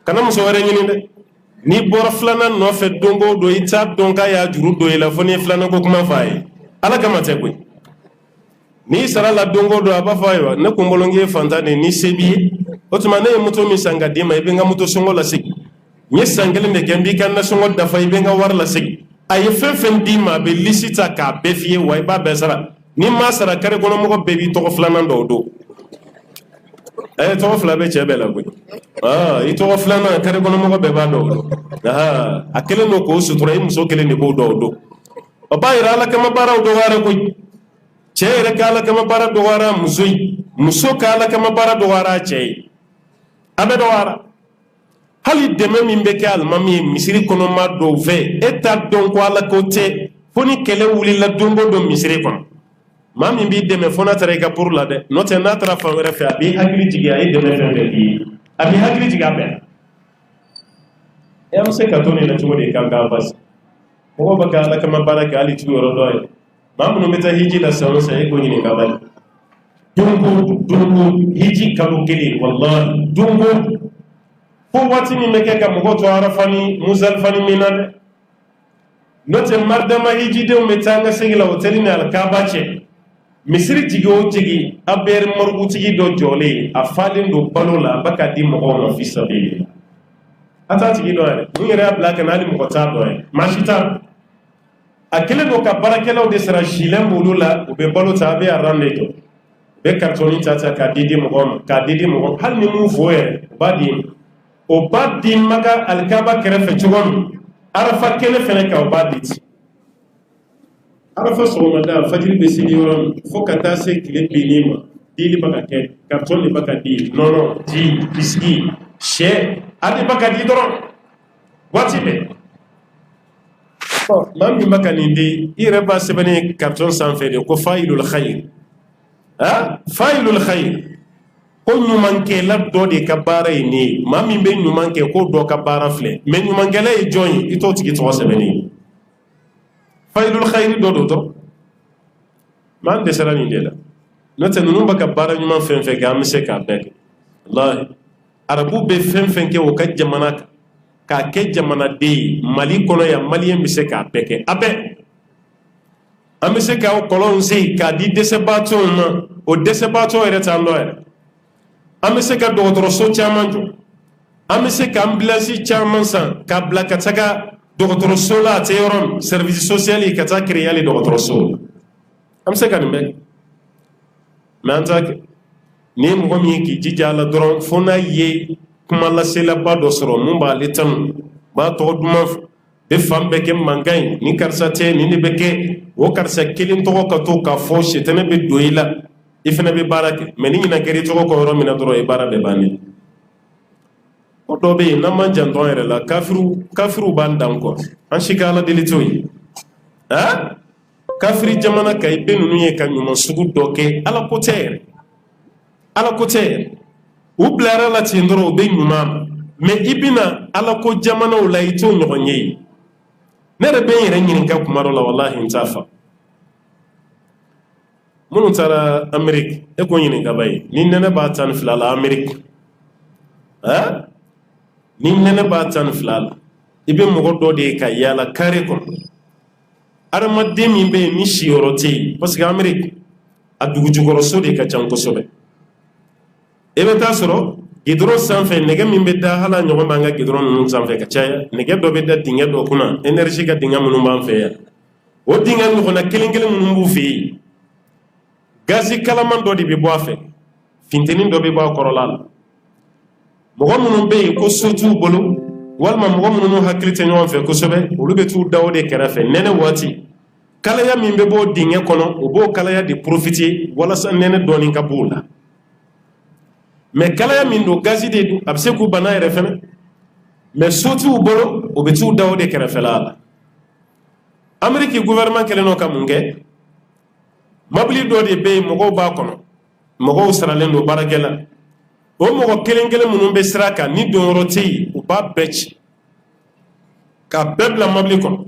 kana muso wɛrɛ ɲini dɛ n'i bɔra filanan nɔfɛ don o don i t'a dɔn k'a y'a juru don i la fo n'i ye filanan ko kuma f'a ye ala kama tɛ koyi n'i sara la don o don a b'a fɔ ayiwa ne kun bolo n ye fantan de ni se b'i ye o tuma ne ye moto min san ka d'i ma i bɛ n ka moto sɔngɔ lasegin n ye san kelen de kɛ n b'i ka nasɔngɔ dafa i bɛ n ka wari lasegin a ye fɛn fɛn d'i ma a bɛ lisi ta k'a bɛɛ f'i ye wa i b'a bɛɛ sara n'i m'a sara kare kɔnɔ mɔgɔ bɛɛ b'i tɔgɔ filanan dɔw don to fla be chebe la koy ito fla na kare kono mo be ba do akele no ko sutura muso kele ni ko do o ba ira la kama bara do wara koy chere kala kama bara do wara muso kala kama bara do wara che abe do wara hali deme min be ke almami misiri kono ma do ve eta don ko ala ko te foni kele wuli la dombo do misiri kono ma min bi deme fona tare ka pour la de no te na tra fa wera fa bi hakili jigi ay deme fe be bi abi hakili jigi abe am se ka toni na tumo de ka ga bas ko ba ka ala kama baraka ali tu ro do ma mun meta hiji la sawo sai ko ni ka ba dungu hiji kalu kele wallahi dungu fo wati ni meke ka mogo to arafani muzal fani minan note mardama hiji de metanga segila hoteli ni alkaba che misiri tigi o tigi aber morgu tigi do jole afalin do balola baka di mogo no fi sabili ata tigi do re ni re black na ali mogo ta do re mashita akele do ka barakela o de sara shilem bulula o be balo ta be arande to be kartoni tata ka didi mogo hal ni mu foye badi o badi maga alkaba kerefe chugon arafa kele fene ka o badi arafa so mada fajiri be sini yoron fo kata se kile binima dili baka ke karton li baka di nono ji biski she adi baka di doron wati be mami baka nindi ire ba sebani karton san fede ko failul khair failul khair ko nyumanke la do de ka bara ni mami be nyumanke ko do ka bara fle me nyumanke la e joyi ito tigi to sebeni failul khair do to man de sarani de la note nunu baka bara nyuman fenfe ga amse ka be wallahi arabu be fenfen ke o ka jamana ka ke jamana de mali kono ya malien bi se ka beke abe amse ka o kolon se ka di desebato ma o desebato ere tan do ere amse ka dogotoroso chaman jo amse ka ambulance chaman san ka bla ka taga dogotoroso la te yoron service social ka ta créer les dogotoroso amse ka nimbe manta ni mo mi ki jijala doron fona ye kuma la sela ba do soro mun ba letan ba to duma be fambe ke mangay ni karsa te ni beke wo karsa kilin to ka to ka fo shetene be doila ifana be barake meni ina gari to ko ro mina doro e bara be bani o do be na manjan don ere la kafiru bandan ko an shikala dilitoyi kafiri jamana kay be nunu ye kan nyuma sugu doke ala kotere u blara la tindoro be nyuma me ibina ala ko jamana o layito nyogonye nere be yere nyin ka kuma la wallahi intafa munu tara amerique e ko nyini gabay ni nene ba tan filala amerique ni nene ba tan filala ibe mo goddo de ka yala kare ko arama demi be mi shiorote parce que amerique adugu jugoro so de ka chanko sobe e be tasoro gidro sanfe nege min be da hala nyogo manga gidro nun sanfe ka chaya nege do be da dinga do kuna energie ka dinga munum ban fe ya o dinga no na kelingele munum bu fi gazi kalaman do di be boafe finteni do be bo korolal mogo munum be ko sotu bolo walma mogo munum hakilite nyon fe ko sobe olu be tu dawde kerafe nene wati kala ya min be bo dinga kono o bo kala ya di profiter wala sa nene doni ka bula mais kala ya min do gazi de du abse ku bana refene mais sotu bolo o be tu dawde kerafe la amerique gouvernement kele no kamunge mabli do de be mogo ba kono mogo saralen do barakela o mogo kelengele munum be sraka ni don roti o ba bech ka bebla mabli kono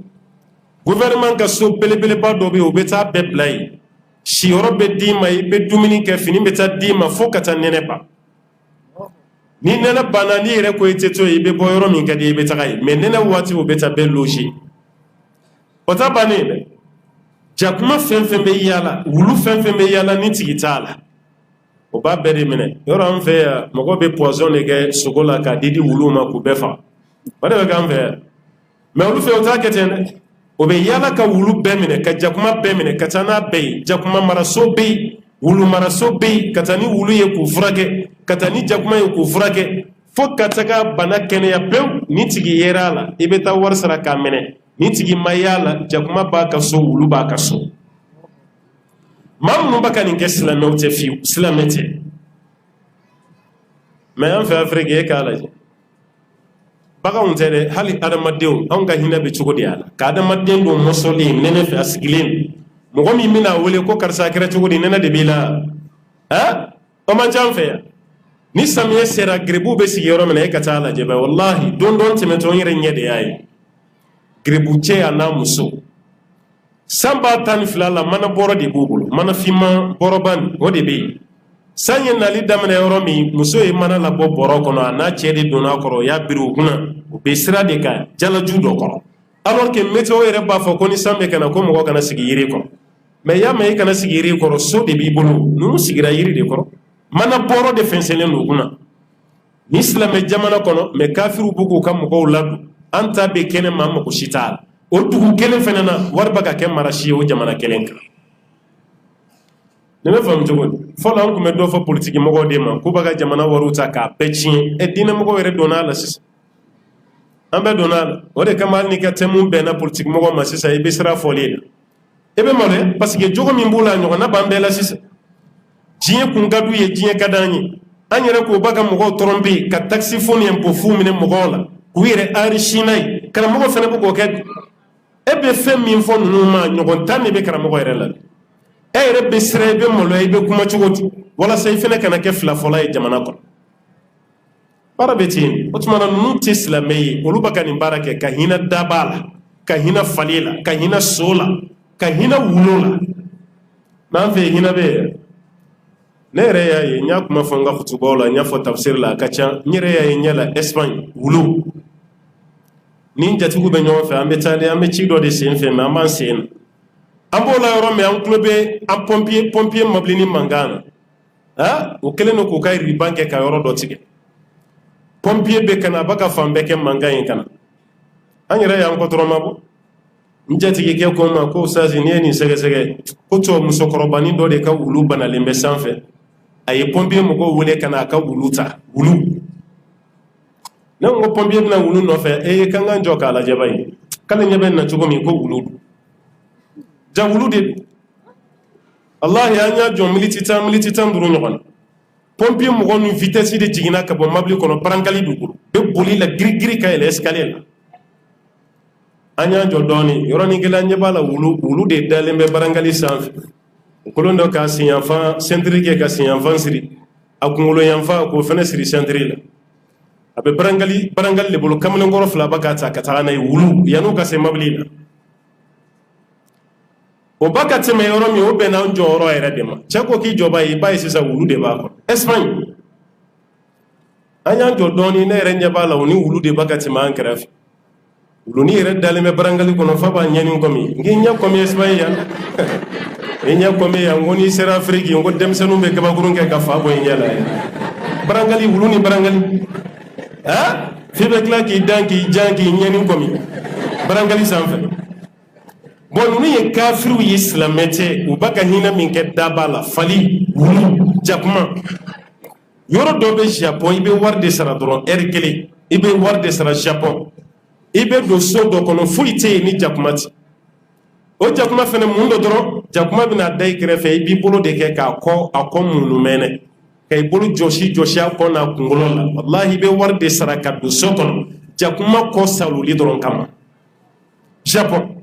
gouvernement ka so belebele ba do be o beta beblay si europe di may be dumini ke fini beta di ma fokata nene ba ni nene bana ni re ko eteto e be boyoro min kadi e beta kay mais nene wati o beta be logi ota bane jakuma fenfen be yala wulu fenfen be yala ni tigitala o ba bere mine yoro an fe mogo be poison ne ge sogola ka didi wulu ma ku befa bade be kan fe mais wulu fe o ta keten o be yala ka wulu be mine ka jakuma be mine ka tana be jakuma maraso be wulu maraso be katani wulu ye ku furake katani jakuma ye ku furake fo kataga bana kɛnɛya pew ni tigi yera la i bɛ taa wari sara k'a minɛ ni tigi ma y'a la jakuma b'a ka so wulu b'a ka so maa minnu bɛ ka nin kɛ silamɛw tɛ fiyewu silamɛ tɛ mɛ an fɛ afiriki e k'a lajɛ baganw tɛ dɛ hali adamadenw anw ka hinɛ bɛ cogo di a la ka adamaden don mɔsɔlen nɛnɛ fɛ a sigilen mɔgɔ min bɛna wele ko karisa kɛra cogo di nɛnɛ de b'i la o man ca an fɛ yan ni samiyɛ sera garibuw bɛ sigi yɔrɔ min na e ka taa lajɛ bɛ walahi don dɔ tɛmɛtɔ n yɛrɛ ɲɛ de y'a ye garibu cɛ a n'a muso san b'a 12 la mana bɔrɔ de b'u bolo mana finman bɔrɔba nin o de bɛ yen san ye nali daminɛ yɔrɔ min muso ye mana labɔ bɔrɔ kɔnɔ a n'a cɛ de donna a kɔrɔ o y'a biri u kunna u bɛ sira de kan jalaju dɔ kɔrɔ alors que météo yɛrɛ b'a fɔ ko ni san bɛ ka na ko mɔgɔ kana sigi yiri kɔrɔ mais y'a mɛn i kana sigi yiri kɔrɔ so de b'i bolo ninnu sigira yiri de kɔrɔ mana bɔrɔ de fɛnsɛnlen don u kunna ni silamɛ jamana kɔnɔ mais kafiru b'u k'u ka mɔgɔw ladon an ta bɛ kɛnɛ ma mɔgɔ si t'a la o dugu kelen fana na wari bɛ ka kɛ mara si ye o jamana kelen kan ne bɛ faamu cogo di fɔlɔ an tun bɛ dɔ fɔ politiki mɔgɔw de ma k'u b'a ka jamana wariw ta k'a bɛɛ tiɲɛ diinɛ mɔgɔw yɛrɛ donna a la sisan an bɛɛ donna a la o de kama hali n'i ka thème bɛnna politiki mɔgɔw ma sisan i bɛ sira fɔli la i bɛ malo parce que jogo min b'u la ɲɔgɔnna b'an bɛɛ la sisan diɲɛ kun ka d'u ye diɲɛ ka d'an ye an yɛrɛ k'u b'a ka mɔgɔw tromper ka taxe fo ni impôt fu minɛ mɔgɔw la k'u yɛrɛ enrichir n'a ye karamɔgɔ fana bɛ k'o kɛ e bɛ fɛn min fɔ ninnu ma ɲɔgɔn tan de bɛ karamɔgɔ yɛrɛ la e yɛrɛ bɛ sira i bɛ maloya i bɛ kuma cogo di walasa i fana kana kɛ filafɔla ye jamana kɔnɔ baara bɛ ten o tuma na ninnu tɛ silamɛ ye olu bɛ ka nin baara kɛ ka hinɛ daba la ka hinɛ fali la ka hinɛ so la ka hinɛ wulo la n'an fɛ hinɛ bɛ yɛrɛ ne yɛrɛ y'a ye n y'a kuma fɔ n ka kutubaw la n y'a fɔ tafsir la a ka ca n yɛrɛ y'a ye ɲɛ la Espagne wulu ni n jatigiw bɛ ɲɔgɔn fɛ an bɛ taa de an bɛ ci dɔ de sen fɛ mɛ an b'an sen na an b'o la yɔrɔ min an tulo bɛ an pompier mabili ni mankan na o kɛlen don k'u ka riban kɛ ka yɔrɔ dɔ tigɛ pompier bɛ ka na a b'a ka fan bɛɛ kɛ mankan ye ka na an yɛrɛ y'an kɔtɔrɔ mabɔ n jatigikɛ ko n ma ko sasi n'i ye nin sɛgɛsɛgɛ ko tubabu musokɔrɔbanin dɔ de ka wulu banalen bɛ sanfɛ a ye pompier mɔgɔw wele ka na a ka wulu ta wulu ne ko pompier bɛna wulu nɔfɛ kan k'an jɔ k'a lajɛ ba ye k'ale ɲɛ bɛ na cogo min ko wulu ja wulu de walahi an y'a jɔ miniti tan duuru ɲɔgɔn na pompier mɔgɔ ni vitesse de jiginna ka bɔ mabili kɔnɔ barankali d'u bolo bɛ boli la girigiri ka yɛlɛ escalier la an y'a jɔ dɔɔnin yɔrɔnin kelen ɲɛ b'a la wulu de dalen bɛ barankali sanfɛ o kolon dɔ k'a sen yanfan sentiri kɛ ka sen yanfan siri a kunkolo yanfan k'o fana siri sentiri la a bɛ barankali de bolo kamalenkɔrɔ fila ba k'a ta ka taga n'a ye wulu yan'u ka se mabili la o ba ka tɛmɛ yɔrɔ min o bɛnna an jɔyɔrɔ yɛrɛ de ma cɛ ko k'i jɔba ye i b'a ye sisan wulu de b'a kɔnɔ Espagne an y'an jɔ dɔɔnin ne yɛrɛ ɲɛ b'a la o ni wulu de ba ka tɛmɛ an kɛrɛfɛ wuluni yɛrɛ dalen bɛ barankali kɔnɔ fa b'a ɲɛni kɔmi n k'i ɲɛ kɔmi Espagne yan i ɲɛ kɔmi yan n ko n'i sera Afiriki n ko denmisɛnninw bɛ gabakurun kɛ ka fa bɔ i ɲɛ la yan barankali wulu ni barankali f'i bɛ tila k'i dan k'i jan k'i ɲɛni kɔmi barankali sanfɛ bon ninnu ye kafiriw ye silamɛ tɛ u b'a ka hinɛ min kɛ daba la fali wulu jakuma yɔrɔ dɔ bɛ Japon i bɛ wari de sara dɔrɔn heure kelen i bɛ wari de sara Japon i bɛ don so dɔ kɔnɔ foyi tɛ yen ni jakuma tɛ o jakuma fana mun dɔ dɔrɔn jakuma bɛna da i kɛrɛfɛ i b'i bolo de kɛ k'a kɔ munumɛnɛ ka i bolo jɔsi a kɔ n'a kunkolo la walahi i bɛ wari de sara ka don so kɔnɔ jakuma kɔ saloli dɔrɔn kama Japon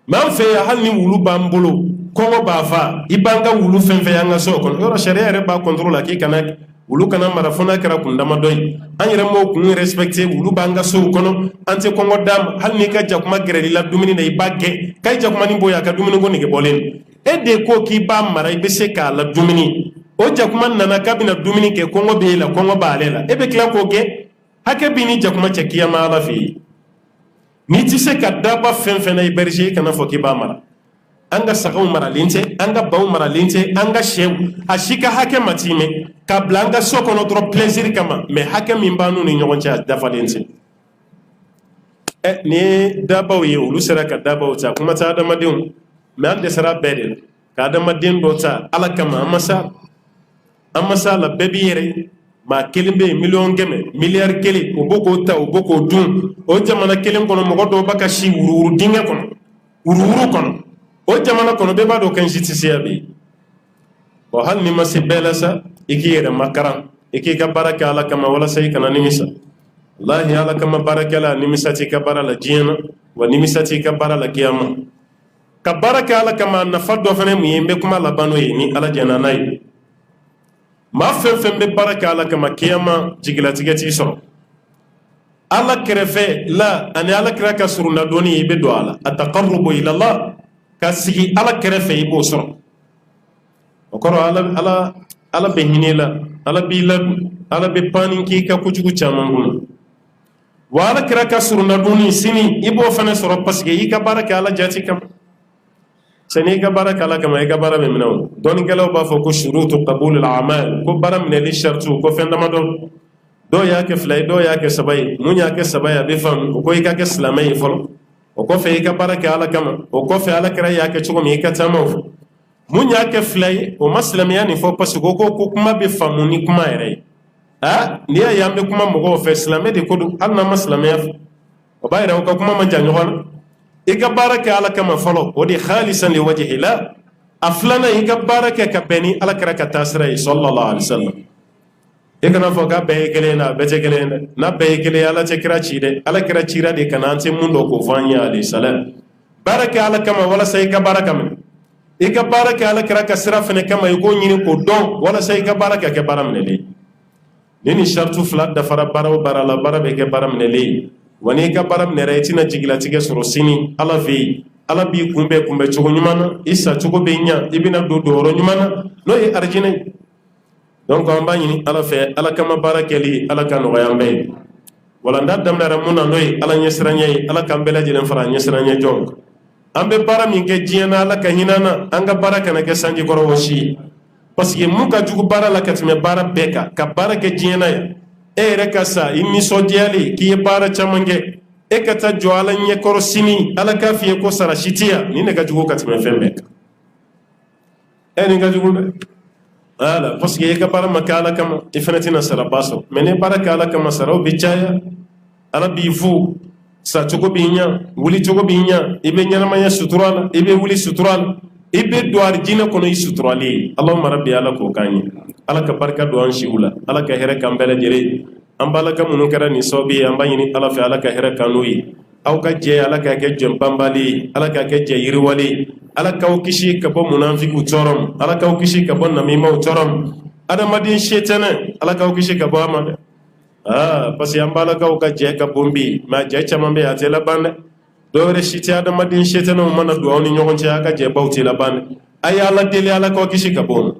mɛ an fɛ yan hali ni wulu b'an bolo kɔngɔ b'a fa i b'an ka wulu fɛn fɛn y'an ka so kɔnɔ yɔrɔ sariya yɛrɛ b'a contrôle la k'i kana wulu kana mara fo n'a kɛra kun damadɔ ye an yɛrɛ m'o kun respecté wulu b'an ka sow kɔnɔ an tɛ kɔngɔ d'a ma hali n'i ka jakuma gɛrɛl'i la dumuni na i b'a gɛn k'a ye jakumanin bɔ yen a ka dumuni ko nege bɔlen e de ko k'i b'a mara i bɛ se k'a la dumuni o jakuma nana k'a bɛna dumuni kɛ kɔngɔ b'e la kɔngɔ b'ale la e bɛ tila k'o kɛ hakɛ b'i ni jakuma cɛ kiyama Ala fɛ yen n'i ti se ka daba fɛn fɛn na i berger i kana fɔ k'i b'a mara an ka sagaw maralen tɛ an ka baw maralen tɛ an ka sɛw a si ka hakɛ ma t'i mɛn k'a bila an ka so kɔnɔ dɔrɔn plaisir kama mais hakɛ min b'an n'u ni ɲɔgɔn cɛ a dafalen tɛ nin ye dabaw ye olu sera ka dabaw ta kuma tɛ adamadenw mais an dɛsɛra bɛɛ de la kadamaden dɔ ta ala kama an ma sa la bɛɛ b'i yɛrɛ maa kelen bɛ yen miliyɔn kɛmɛ miliyari kelen o b'o k'o ta o b'o k'o dun o jamana kelen kɔnɔ mɔgɔ dɔw b'a ka si wuruwuru dingɛ kɔnɔ wuruwuru kɔnɔ o jamana kɔnɔ bɛɛ b'a dɔn kan si tɛ se yan bi bon hali ni ma se bɛɛ la sa i k'i yɛrɛ makaran i k'i ka baara kɛ ala kama walasa i kana nimisa wallahi ala kama baarakɛla nimisa t'i ka baara la diɲɛ na wa nimisa t'i ka baara la kiyama ka baara kɛ ala kama nafa dɔ fana mun ye n bɛ kuma laban n'o ye ni ala jɛna n'a ye maa fɛn fɛn bɛ baara kɛ ala kama kiyama jigilatigɛ t'i sɔrɔ ala kɛrɛfɛ la ani ala kira ka surunna dɔɔni i bɛ don a la ataqarrubu ila Allah ka sigi ala kɛrɛfɛ i b'o sɔrɔ o kɔrɔ ala bɛ hinɛ la ala b'i ladon ala bɛ panni k'i ka kojugu caman kɔnɔ wa ala kira ka surunna dɔɔni sini i b'o fana sɔrɔ parce que i ka baara kɛ ala jati kama sani i ka baara kɛ ala kama i ka baara bɛ minɛ o dɔnnikɛlaw b'a fɔ ko shurutu qabulil a'mal ko baara minɛli shartu ko fɛn damadɔ dɔw y'a kɛ 2 ye dɔw y'a kɛ 3 ye mun y'a kɛ 3 ye a bɛ faamu o ko i ka kɛ silamɛ ye fɔlɔ o kɔfɛ i ka baara kɛ ala kama o kɔfɛ ala kira y'a kɛ cogo min i ka taama o fɔ mun y'a kɛ 2 ye o ma silamɛya nin fɔ parce que o ko kuma bɛ faamu ni kuma yɛrɛ ye n'i y'a ye an bɛ kuma mɔgɔw fɛ silamɛ de ko don hali n'an ma silamɛya fɔ o b'a yira o ka kuma ma jan ɲɔgɔn na i ka baara kɛ ala kama fɔlɔ o de khalisan li wajhi la a filanan i ka baara kɛ ka bɛn ni ala kira ka taasira ye sallallahu alaihi wasallam i kana fɔ k'a bɛɛ ye kelen ye a bɛɛ tɛ kelen ye dɛ n'a bɛɛ ye kelen ye ala tɛ kira ci dɛ ala kira cira de kana an tɛ mun dɔ k'o fɔ an ye alayhi salam baara kɛ ala kama walasa i ka baara kama i ka baara kɛ ala kira ka sira fana kama i k'o ɲini k'o dɔn walasa i ka baara kɛ baara minɛlen ni nin shartu 2 dafara baara o baara la baara bɛ kɛ baara minɛlen wa n'i ka baara minɛra i tɛna jigilatigɛ sɔrɔ sini ala fɛ yen ala b'i kunbɛn cogo ɲuman na i sacogo bɛ ɲa i bɛna don yɔrɔ ɲuman na n'o ye arijinɛ ye donc an b'a ɲini ala fɛ ala kama baara kɛli ala ka nɔgɔya an bɛɛ ye walanda daminɛra mun na n'o ye ala ɲɛsiranɲɛ ye ala k'an bɛɛ lajɛlen fara ɲɛsiranɲɛ jɔn kan an bɛ baara min kɛ diɲɛ na ala ka hinɛ na an ka baara kana kɛ sanji kɔrɔ wɔsi ye parce que mun ka jugu baara la ka tɛmɛ baara bɛɛ kan ka baara kɛ diɲɛ na yan e yɛrɛ ka sa i nisɔndiyalen k'i ye baara caman kɛ e ka taa jɔ ala ɲɛkɔrɔ sini ala k'a f'i ye ko sara si tɛ yan nin de ka jugu ka tɛmɛ fɛn bɛɛ kan nin ka jugu dɛ voilà parce que i ka baara ma kɛ ala kama i fana tɛna saraba sɔrɔ mais ni baara kɛ ala kama saraw bɛ caya ala b'i fo sacogo b'i ɲa wulicogo b'i ɲa i bɛ ɲɛnamaya sutura la i bɛ wuli sutura la i bɛ don arijinɛ kɔnɔ i suturalen ye Allahumma rabbi ala k'o k'an ye ala ka barika don an siw la ala ka hɛrɛ k'an bɛɛ lajɛlen an balaka minnu kɛra nin sababu ye an b'a ɲini ala fɛ ala ka hɛrɛ k'an n'o ye aw ka jɛ ala ka kɛ jɛn banbali ye ala ka kɛ jɛ yiriwale ye ala k'aw kisi ka bɔ munafikiw tɔɔrɔ ma ala k'aw kisi ka bɔ namimaw tɔɔrɔ ma adamaden setanɛ ala k'aw kisi ka bɔ a ma dɛ parce que an balakaw ka jɛ ka bon bi mais a jɛ caman bɛ yen a tɛ laban dɛ dɔw yɛrɛ si tɛ adamaden setanɛw mana don aw ni ɲɔgɔn cɛ a ka jɛbaw tɛ laban dɛ a ye ala deli ala k'aw kisi ka bɔ o ma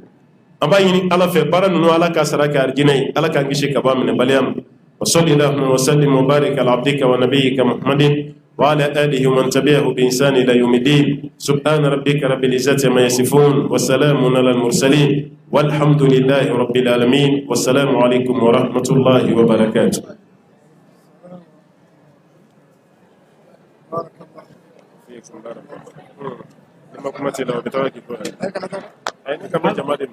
an b'a ɲini ala fɛ baara ninnu ala ka sara kɛ arijinɛ ye ala k'an kisi ka bɔ a minɛbaliya ma wa salli allahumma wa sallim wa barik ala abdika wa nabiyyika muhammadin wa ala alihi wa man tabi'ahu bi ihsan ila yawmiddin subhana rabbika rabbil izzati amma yasifun wa salamun ala al mursalin walhamdulillahi rabbil alamin wassalamu alaikum wa rahmatullahi wa barakatuh. Lama kuma ce da wata wake ko ai ne kamar jama'a din